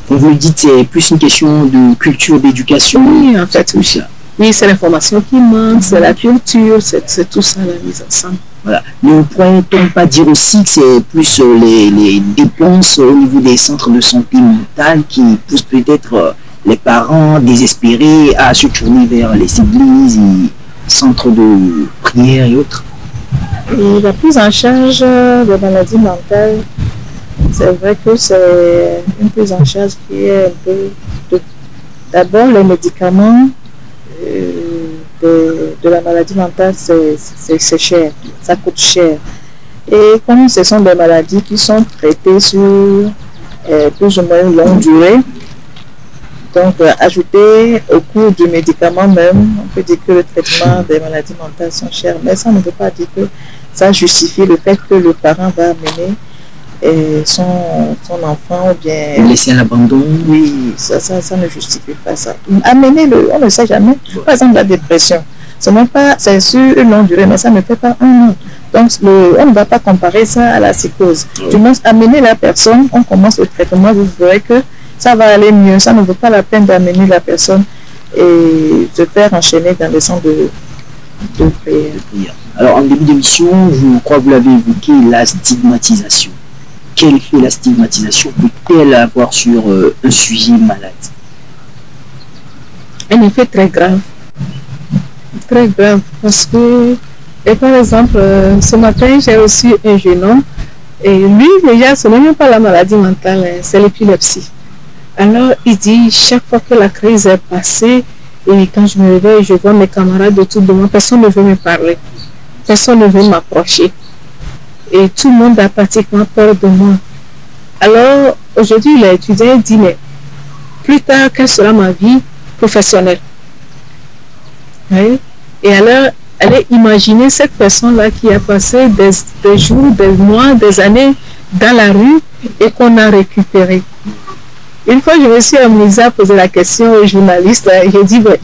Comme vous le dites, c'est plus une question de culture, d'éducation. Oui, en fait, oui. Oui, c'est l'information qui manque, c'est la culture, c'est tout ça, la mise ensemble. Voilà. Ne pourrait-on pas dire aussi que c'est plus les dépenses au niveau des centres de santé mentale qui poussent peut-être les parents désespérés à se tourner vers les églises, les centres de prière et autres? Et la prise en charge des maladies mentales, c'est vrai que c'est une prise en charge qui est un peu... D'abord, les médicaments de la maladie mentale, c'est cher, ça coûte cher. Et comme ce sont des maladies qui sont traitées sur plus ou moins une longue durée, donc ajouter au coût du médicament même, on peut dire que le traitement des maladies mentales sont chers, mais ça ne veut pas dire que ça justifie le fait que le parent va amener son enfant ou bien... Laisser à l'abandon. Oui, ça ne justifie pas ça. Amenez-le, on ne sait jamais. Par exemple, la dépression, c'est sur une longue durée, mais ça ne fait pas un an. Donc, on ne va pas comparer ça à la psychose. Du moins, amener la personne, on commence le traitement, vous verrez que ça va aller mieux. Ça ne vaut pas la peine d'amener la personne et se faire enchaîner dans les centres de prière. Alors, en début d'émission, je crois que vous l'avez évoqué, la stigmatisation. Quel effet la stigmatisation peut-elle avoir sur un sujet malade? Un effet très grave. Très grave, parce que, et par exemple, ce matin, j'ai reçu un jeune homme, et lui, déjà, ce n'est même pas la maladie mentale, c'est l'épilepsie. Alors, il dit, chaque fois que la crise est passée, et quand je me réveille, je vois mes camarades autour de moi, personne ne veut me parler, personne ne veut m'approcher. Et tout le monde a pratiquement peur de moi. Alors, aujourd'hui, il a étudié, il dit, mais plus tard, quelle sera ma vie professionnelle? Oui. Et alors, allez imaginer cette personne-là qui a passé des jours, des mois, des années dans la rue et qu'on a récupéré. Une fois, je me suis amusée à poser la question aux journalistes. J'ai dit, ben,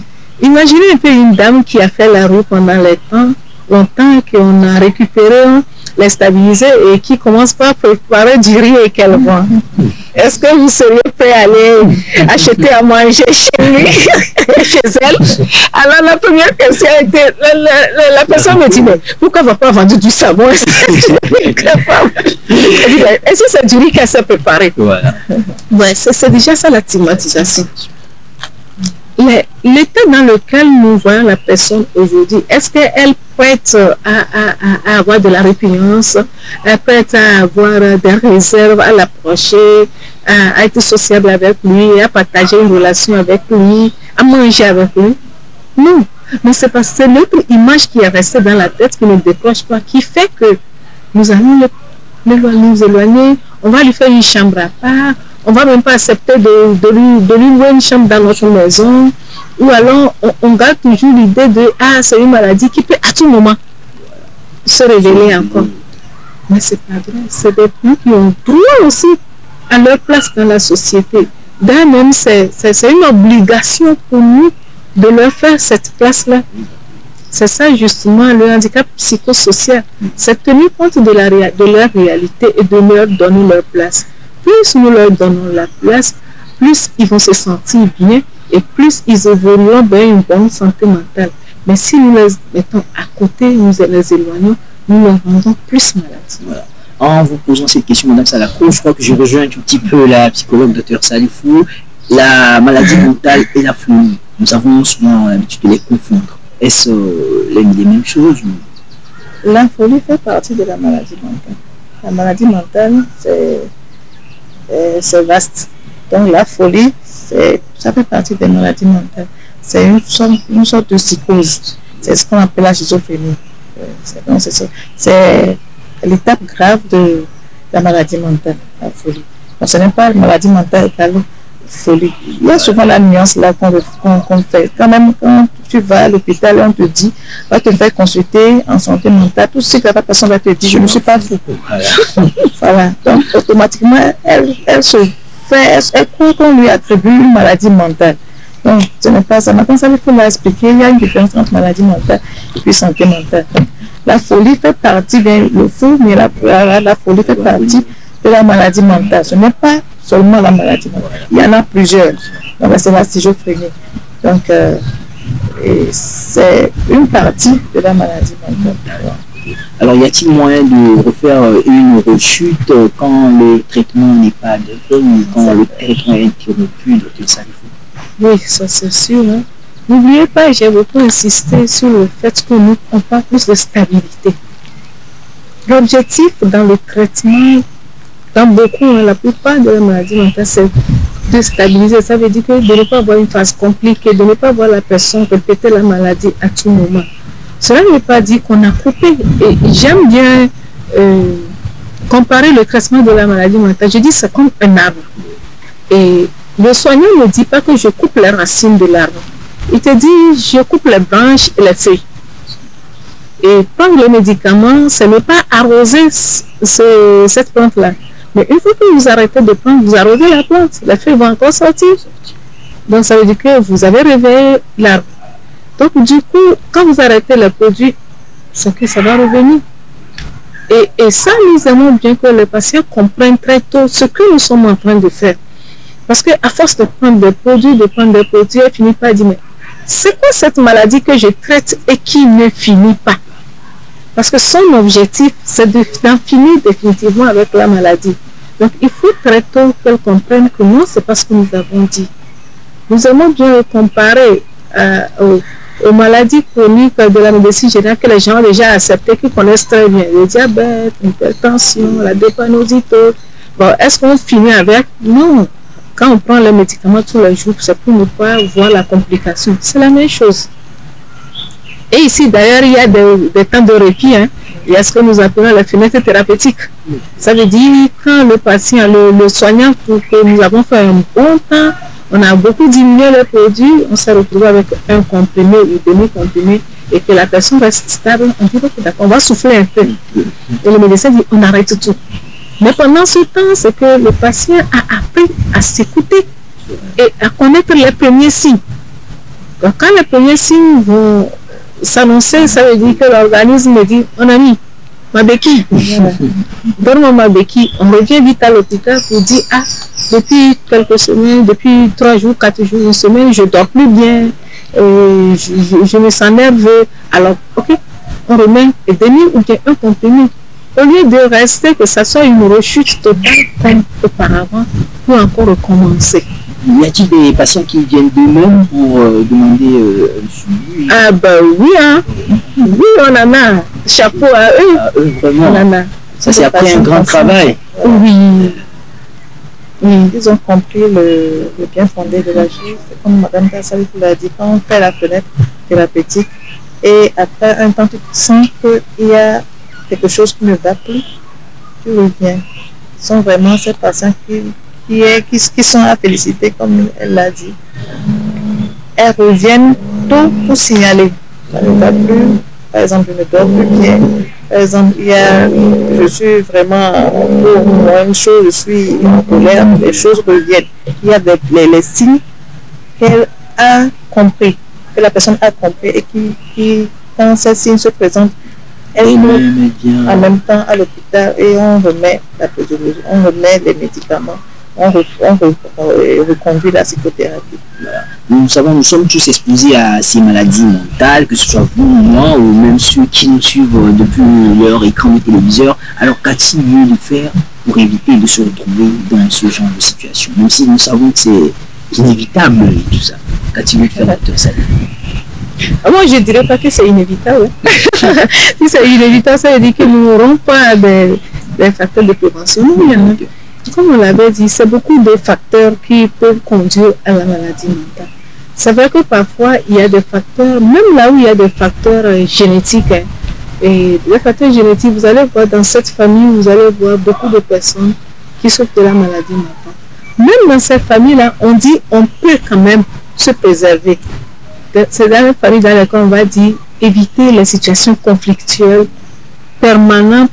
imaginez un peu une dame qui a fait la rue pendant longtemps, qu'on a récupéré, les stabiliser et qui commence par préparer du riz et qu'elle vend. Est-ce que vous seriez prêt à aller acheter à manger chez lui, chez elle? Alors la première question était, la personne me dit, mais pourquoi elle ne va pas vendre du savon? Est-ce que c'est du riz qu'elle s'est préparé? Voilà. Ouais, c'est déjà ça la stigmatisation. L'état dans lequel nous voyons la personne aujourd'hui, est-ce qu'elle prête à avoir de la répugnance, elle prête à avoir des réserves, à l'approcher, à être sociable avec lui, à partager une relation avec lui, à manger avec lui? Non, mais c'est parce que c'est notre image qui est restée dans la tête, qui ne décroche pas, qui fait que nous allons nous éloigner, on va lui faire une chambre à part, on ne va même pas accepter de lui louer une chambre dans notre maison, ou alors on garde toujours l'idée de « Ah, c'est une maladie qui peut à tout moment se révéler encore ». Mais c'est pas vrai, c'est des gens qui ont droit aussi à leur place dans la société. Même c'est une obligation pour nous de leur faire cette place-là. C'est ça justement le handicap psychosocial, c'est tenir compte de leur réalité et de leur donner leur place. Plus nous leur donnons la place, plus ils vont se sentir bien et plus ils évolueront vers une bonne santé mentale. Mais si nous les mettons à côté, nous les éloignons, nous les rendons plus malades. Voilà. En vous posant cette question, Mme Salako, je crois que je rejoins un tout petit peu la psychologue Dr Salifou. La maladie mentale et la folie, nous avons souvent l'habitude de les confondre. Est-ce les mêmes choses? La folie fait partie de la maladie mentale. La maladie mentale, c'est vaste. Donc la folie, ça fait partie des maladies mentales. C'est une sorte de psychose. C'est ce qu'on appelle la schizophrénie. C'est l'étape grave de la maladie mentale, la folie. Donc ce n'est pas la maladie mentale égale folie. Il y a souvent la nuance là qu'on fait. Quand même, quand tu vas à l'hôpital et on te dit, va te faire consulter en santé mentale, tout de suite la personne va te dire, je ne suis pas fou. Voilà. Donc automatiquement, elle croit qu'on lui attribue une maladie mentale. Donc ce n'est pas ça. Maintenant, ça il faut l'expliquer. Il y a une différence entre maladie mentale et puis santé mentale. La folie fait partie, le fou, mais la folie fait partie de la maladie mentale. Ce n'est pas seulement la maladie mentale. Il y en a plusieurs. Donc c'est la schizophrénie. Donc c'est une partie de la maladie mentale. Alors y a-t-il moyen de refaire une rechute quand le traitement n'est pas adapté ou quand le traitement est interrompu, Dr Salifou? Oui, ça c'est sûr. Hein. N'oubliez pas, j'ai beaucoup insisté sur le fait que nous on parle plus de stabilité. L'objectif dans le traitement, dans beaucoup, la plupart de la maladie mentale, c'est de stabiliser. Ça veut dire que de ne pas avoir une phase compliquée, de ne pas voir la personne répéter la maladie à tout moment. Cela ne veut pas dire qu'on a coupé. Et j'aime bien comparer le traitement de la maladie mentale. Je dis c'est comme un arbre. Et le soignant ne dit pas que je coupe les racines de l'arbre. Il te dit je coupe les branches et les feuilles. Et prendre le médicament, ce n'est pas arroser cette plante-là. Mais une fois que vous arrêtez de prendre, vous arrosez la plante. Les feuilles vont encore sortir. Donc ça veut dire que vous avez réveillé l'arbre. Donc du coup, quand vous arrêtez le produit, c'est que ça va revenir. Et ça, nous aimons bien que les patients comprennent très tôt ce que nous sommes en train de faire. Parce qu'à force de prendre des produits, elle finit par dire, mais c'est quoi cette maladie que je traite et qui ne finit pas? Parce que son objectif, c'est d'en finir définitivement avec la maladie. Donc il faut très tôt qu'elle comprenne que non, c'est pas ce que nous avons dit. Nous aimons bien le comparer aux maladies chroniques de la médecine générale que les gens ont déjà accepté, qu'ils connaissent très bien. Le diabète, l'hypertension, la drépanocytose. Bon, est-ce qu'on finit avec? Non. Quand on prend les médicaments tous les jours, c'est pour ne pas voir la complication. C'est la même chose. Et ici, d'ailleurs, il y a des temps de répit. Hein. Il y a ce que nous appelons la fenêtre thérapeutique. Ça veut dire quand le patient, le soignant, pour que nous avons fait un bon temps, on a beaucoup diminué le produit, on s'est retrouvé avec un comprimé ou demi-comprimé et que la personne reste stable. On dit, ok, d'accord, on va souffler un peu. Et le médecin dit, on arrête tout. Mais pendant ce temps, c'est que le patient a appris à s'écouter et à connaître les premiers signes. Donc, quand les premiers signes vont s'annoncer, ça veut dire que l'organisme dit, mon ami, ma béquille, donne-moi ma béquille. On revient vite à l'hôpital pour dire, ah, depuis quelques semaines, depuis 3 jours, 4 jours, une semaine, je ne dors plus bien, je me sens nerveux. Alors, ok, on remet un demi ou bien un comprimé. Au lieu de rester, que ça soit une rechute totale comme auparavant, pour encore recommencer. Y a-t-il des patients qui viennent d'eux-mêmes pour demander un suivi? Ah ben oui, hein. Oui, on en a. Chapeau à eux. Vraiment. On en a. Ça, c'est après un grand travail. Oui. Oui, ils ont compris le bien fondé de la chose. Comme Mme Kassali l'a dit, quand on fait la fenêtre thérapeutique et après un temps, tu sens qu'il y a quelque chose qui ne va plus, tu reviens. Ce sont vraiment ces patients qui sont à féliciter, comme elle l'a dit. Elles reviennent tôt pour signaler. Ça ne va plus. Par exemple, je ne dors plus bien. Par exemple, je suis vraiment pour une chose, je suis en colère, les choses reviennent. Il y a les signes qu'elle a compris, que la personne a compris et qui quand ces signes se présentent, elle nous en même temps à l'hôpital et on remet la posologie, on remet les médicaments, on reconduit la psychothérapie. Voilà. Nous savons, nous sommes tous exposés à ces maladies mentales, que ce soit vous, moi, ou même ceux qui nous suivent depuis leur écran de téléviseur. Alors, qu'a-t-il lieu de faire pour éviter de se retrouver dans ce genre de situation? Même si nous savons que c'est inévitable et tout ça. Qu'a-t-il lieu de faire, docteur Saleh? Ah, moi, je ne dirais pas que c'est inévitable. Si c'est inévitable, ça veut dire que nous n'aurons pas des facteurs de prévention. Non, comme on l'avait dit, c'est beaucoup de facteurs qui peuvent conduire à la maladie mentale. C'est vrai que parfois, il y a des facteurs, même là où il y a des facteurs génétiques. Hein, et les facteurs génétiques, vous allez voir dans cette famille, vous allez voir beaucoup de personnes qui souffrent de la maladie mentale. Même dans cette famille-là, on dit on peut quand même se préserver. C'est dans la famille dans laquelle on va dire éviter les situations conflictuelles permanentes.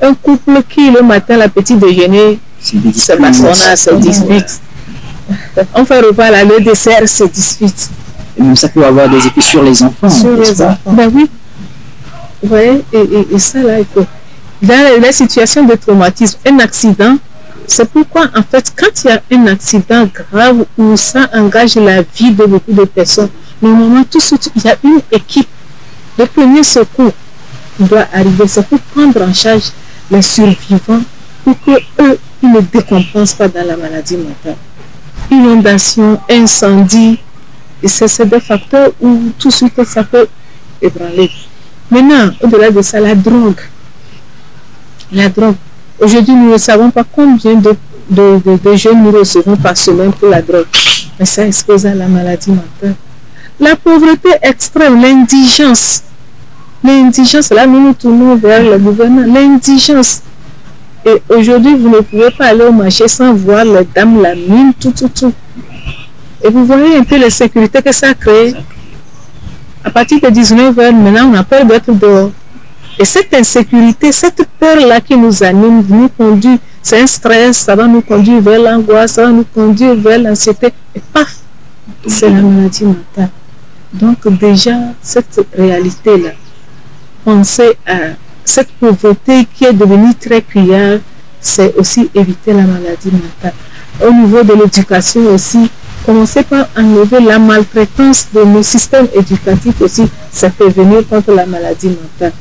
Un couple qui le matin, la petite déjeuner, se bastonna, se dispute. On fait repas là, le dessert, se dispute. Et même ça peut avoir des effets sur les enfants. Sur les enfants. Ben oui. Vous voyez, et ça là, il faut. Dans les situations de traumatisme, un accident, c'est pourquoi en fait, quand il y a un accident grave où ça engage la vie de beaucoup de personnes, normalement, tout de suite, il y a une équipe de premier secours qui doit arriver. C'est pour prendre en charge les survivants pour qu'eux, ils ne décompensent pas dans la maladie mentale. Inondation, incendie, et c'est des facteurs où tout de suite ça peut ébranler. Maintenant, au-delà de ça, la drogue. La drogue. Aujourd'hui, nous ne savons pas combien de jeunes nous recevons par semaine pour la drogue. Mais ça expose à la maladie mentale. La pauvreté extrême, l'indigence. L'indigence, là, nous nous tournons vers le gouvernement. L'indigence. Et aujourd'hui, vous ne pouvez pas aller au marché sans voir les dames, la mine, tout. Et vous voyez un peu l'insécurité que ça a créé. À partir de 19h, maintenant, on a peur d'être dehors. Et cette insécurité, cette peur-là qui nous anime, nous conduit, c'est un stress, ça va nous conduire vers l'angoisse, ça va nous conduire vers l'anxiété. Et paf, c'est la maladie mentale. Donc déjà, cette réalité-là, penser à cette pauvreté qui est devenue très criarde, c'est aussi éviter la maladie mentale. Au niveau de l'éducation aussi, commencer par enlever la maltraitance de nos systèmes éducatifs aussi, ça fait venir contre la maladie mentale.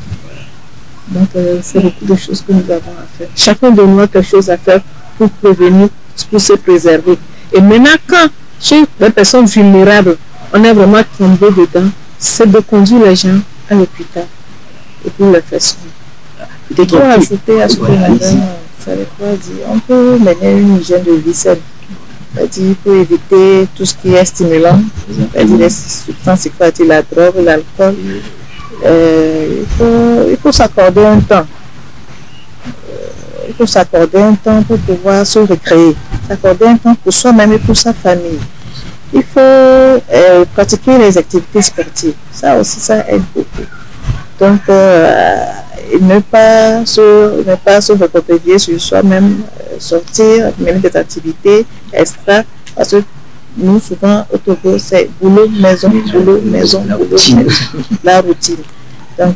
Donc, c'est beaucoup de choses que nous avons à faire. Chacun de nous a quelque chose à faire pour prévenir, pour se préserver. Et maintenant, quand chez des personnes vulnérables, on est vraiment tombé dedans, c'est de conduire les gens à l'hôpital et pour les faire soigner. Peut-être pour ajouter à ce que madame savait quoi dire, on peut mener une hygiène de vie saine. C'est-à-dire pour éviter tout ce qui est stimulant, c'est-à-dire les substances psychoactives, la drogue, l'alcool. Il faut s'accorder un temps. Il faut s'accorder un temps pour pouvoir se recréer, s'accorder un temps pour soi-même et pour sa famille. Il faut pratiquer les activités sportives. Ça aussi, ça aide beaucoup. Donc, ne pas se recroqueviller sur soi-même, sortir, mener des activités extra, parce que nous, souvent, au Togo, c'est boulot, maison, boulot, maison, boulot, maison, la routine. Donc,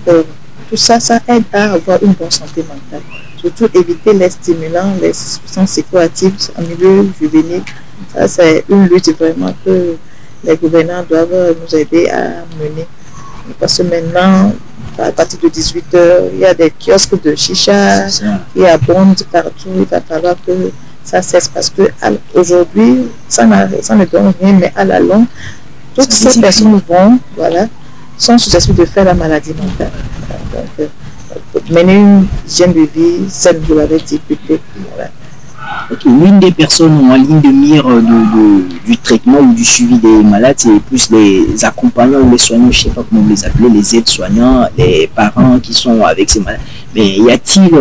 tout ça, ça aide à avoir une bonne santé mentale. Surtout éviter les stimulants, les substances psychoactives en milieu juvénile. Ça, c'est une lutte vraiment que les gouvernants doivent nous aider à mener. Parce que maintenant, à partir de 18 h, il y a des kiosques de chicha qui abondent partout. Il va falloir que ça cesse parce que aujourd'hui, ça ne donne rien, mais à la longue, toutes ces personnes sont susceptibles de faire la maladie mentale. Donc, mener une hygiène de vie, celle je l'avais dit peut-être. Voilà. Okay. L'une des personnes en ligne de mire du traitement ou du suivi des malades, c'est plus les accompagnants ou les soignants, je ne sais pas comment vous les appelez, les aides-soignants, les parents qui sont avec ces malades. Mais y a-t-il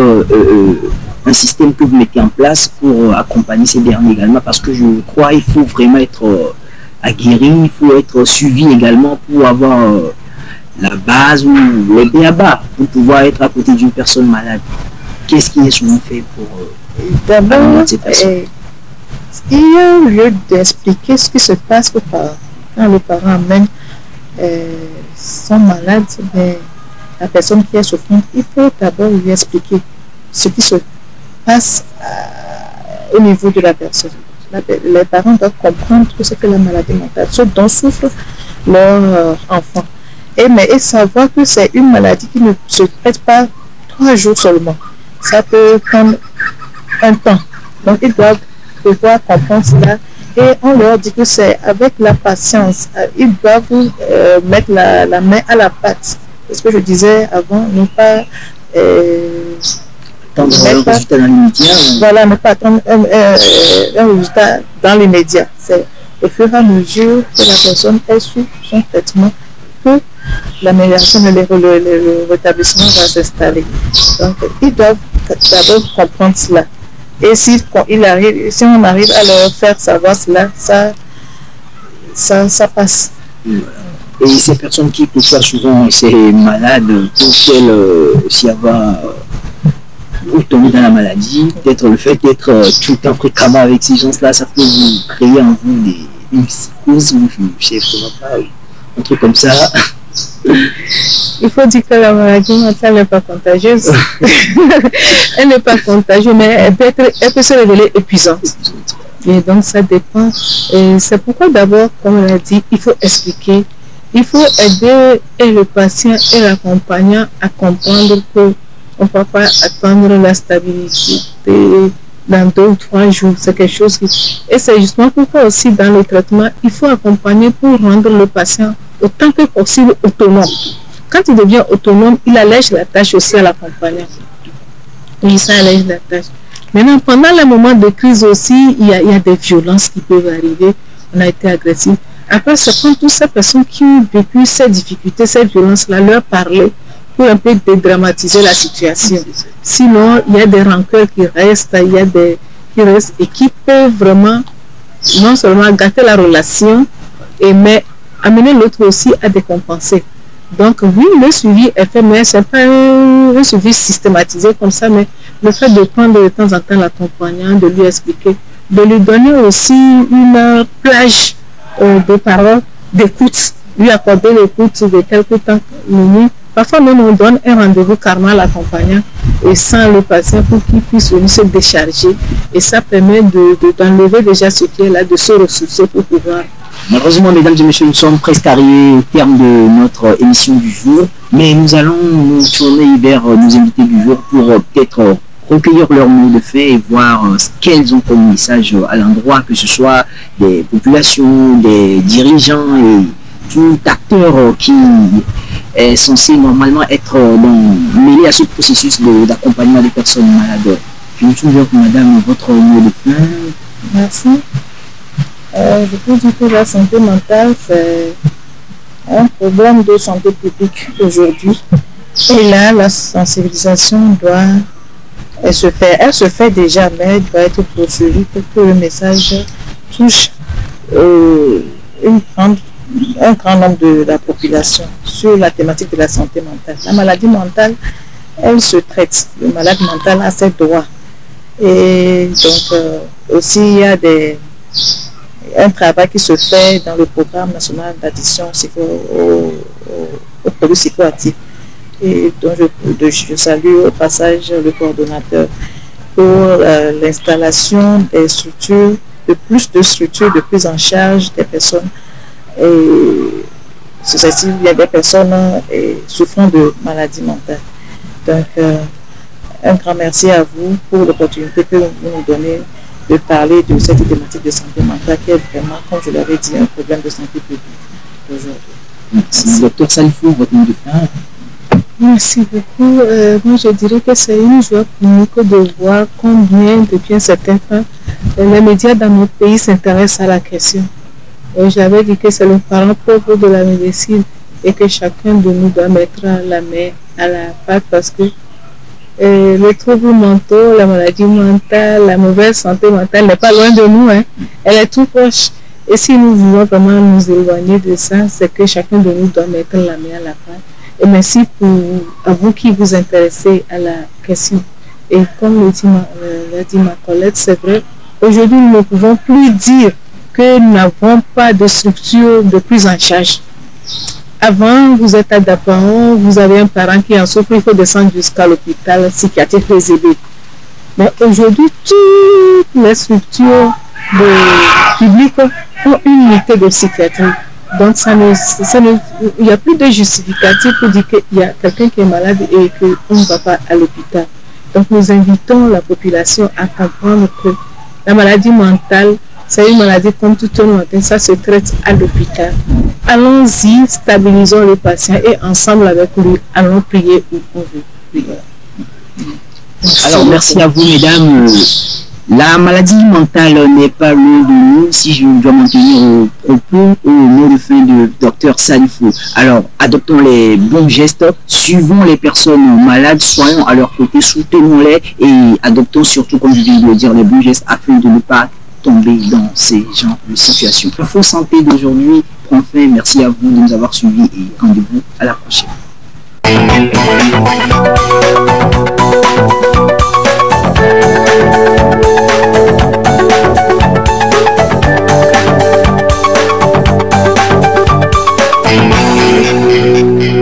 un système que vous mettez en place pour accompagner ces derniers également? Parce que je crois qu'il faut vraiment être aguerri, il faut être suivi également pour avoir la base ou les b.a.-ba pour pouvoir être à côté d'une personne malade. Qu'est-ce qui est souvent fait pour d'abord, il y a lieu d'expliquer ce qui se passe aux parents. Quand le parent amène son malade, mais la personne qui est souffrante, il faut d'abord lui expliquer ce qui se passe au niveau de la personne. Les parents doivent comprendre ce que la maladie mentale, ce dont souffre leur enfant. Et savoir que c'est une maladie qui ne se traite pas 3 jours seulement. Ça peut prendre un temps. Donc, ils doivent pouvoir comprendre cela. Et on leur dit que c'est avec la patience. Ils doivent mettre la main à la pâte. C'est ce que je disais avant, ne pas attendre un résultat dans les médias. Voilà, ne pas attendre un résultat dans les médias. C'est au fur et à mesure que la personne est sous son traitement que l'amélioration et le rétablissement va s'installer. Donc, ils doivent d'abord comprendre cela. Et si on arrive à leur faire savoir cela, ça passe. Et ces personnes qui côtoient souvent ces malades, peuvent-elles s'y avoir tomber dans la maladie? Peut-être le fait d'être tout le temps fréquemment avec ces gens-là, ça peut vous créer en vous une psychose ou je ne sais pas, un truc comme ça. Il faut dire que la maladie mentale n'est pas contagieuse. Elle n'est pas contagieuse, mais elle peut se révéler épuisante. Et donc ça dépend. Et c'est pourquoi d'abord, comme on l'a dit, il faut expliquer. Il faut aider et le patient et l'accompagnant à comprendre qu'on ne peut pas attendre la stabilité dans 2 ou 3 jours. C'est quelque chose qui... Et c'est justement pourquoi aussi dans le traitement, il faut accompagner pour rendre le patient autant que possible autonome. Quand il devient autonome, il allège la tâche aussi à l'accompagnant. Et ça allège la tâche. Maintenant, pendant les moments de crise aussi, il y a des violences qui peuvent arriver. On a été agressif. Après, c'est quand toutes ces personnes qui ont vécu ces difficultés, ces violences-là, leur parler pour un peu dédramatiser la situation. Sinon, il y a des rancœurs qui restent, et qui peuvent vraiment non seulement gâter la relation, mais amener l'autre aussi à décompenser. Donc oui, le suivi est fait, mais ce n'est pas un suivi systématisé comme ça, mais le fait de prendre de temps en temps l'accompagnant, de lui expliquer, de lui donner aussi une plage de paroles, d'écoute, lui accorder l'écoute de quelques temps minutes. Parfois même on donne un rendez-vous carrément à l'accompagnant et sans le patient pour qu'il puisse venir se décharger. Et ça permet d'enlever déjà ce qui est là, de se ressourcer pour pouvoir. Malheureusement, mesdames et messieurs, nous sommes presque arrivés au terme de notre émission du jour, mais nous allons nous tourner vers nos invités du jour pour peut-être recueillir leurs mots de fait et voir ce qu'elles ont comme message à l'endroit, que ce soit des populations, des dirigeants tout acteur qui est censé normalement être mêlé à ce processus d'accompagnement des personnes malades. Je me souviens que madame, votre mot de fin. Merci. Je peux dire que la santé mentale, c'est un problème de santé publique aujourd'hui. Et là, la sensibilisation elle se fait déjà, mais elle doit être poursuivie pour que le message touche un grand nombre de la population sur la thématique de la santé mentale. La maladie mentale, elle se traite. Le malade mental a ses droits. Et donc, aussi, il y a un travail qui se fait dans le programme national d'addiction aux produits psychoactifs. Et donc, je salue au passage le coordonnateur pour l'installation des structures, de structures de prise en charge des personnes susceptibles, il y a des personnes souffrant de maladies mentales. Donc, un grand merci à vous pour l'opportunité que vous nous donnez de parler de cette thématique de santé mentale qui est vraiment, comme je l'avais dit, un problème de santé publique aujourd'hui. Merci. Docteur Salifou, votre mot de fin. Merci beaucoup. Moi, je dirais que c'est une joie pour nous que de voir combien, depuis un certain temps, les médias dans notre pays s'intéressent à la question. J'avais dit que c'est le parent pauvre de la médecine et que chacun de nous doit mettre la main à la pâte parce que les troubles mentaux, la maladie mentale, la mauvaise santé mentale n'est pas loin de nous. Hein. Elle est tout proche. Et si nous voulons vraiment nous éloigner de ça, c'est que chacun de nous doit mettre la main à la pâte. Et merci à vous qui vous intéressez à la question. Et comme l'a dit ma collègue, c'est vrai, aujourd'hui nous ne pouvons plus dire que nous n'avons pas de structure de prise en charge. Avant, vous êtes à Dapaon, vous avez un parent qui en souffre, il faut descendre jusqu'à l'hôpital psychiatrique Rézébé. Mais aujourd'hui, toutes les structures publiques ont une unité de psychiatrie. Donc, il n'y a plus de justificatif pour dire qu'il y a quelqu'un qui est malade et qu'on ne va pas à l'hôpital. Donc, nous invitons la population à comprendre que la maladie mentale, c'est une maladie comme tout un autre. Ça se traite à l'hôpital. Allons-y, stabilisons le patient et ensemble avec lui, allons prier où on veut prier. Alors, merci à vous, mesdames. La maladie mentale n'est pas loin de nous, si je dois m'en tenir au propos, au mot de fin de Dr Salifou. Alors, adoptons les bons gestes, suivons les personnes malades, soyons à leur côté, soutenons-les et adoptons surtout, comme je viens de le dire, les bons gestes afin de ne pas tomber dans ces genres de situations. L'info santé d'aujourd'hui prend fin. Merci à vous de nous avoir suivis et rendez-vous à la prochaine.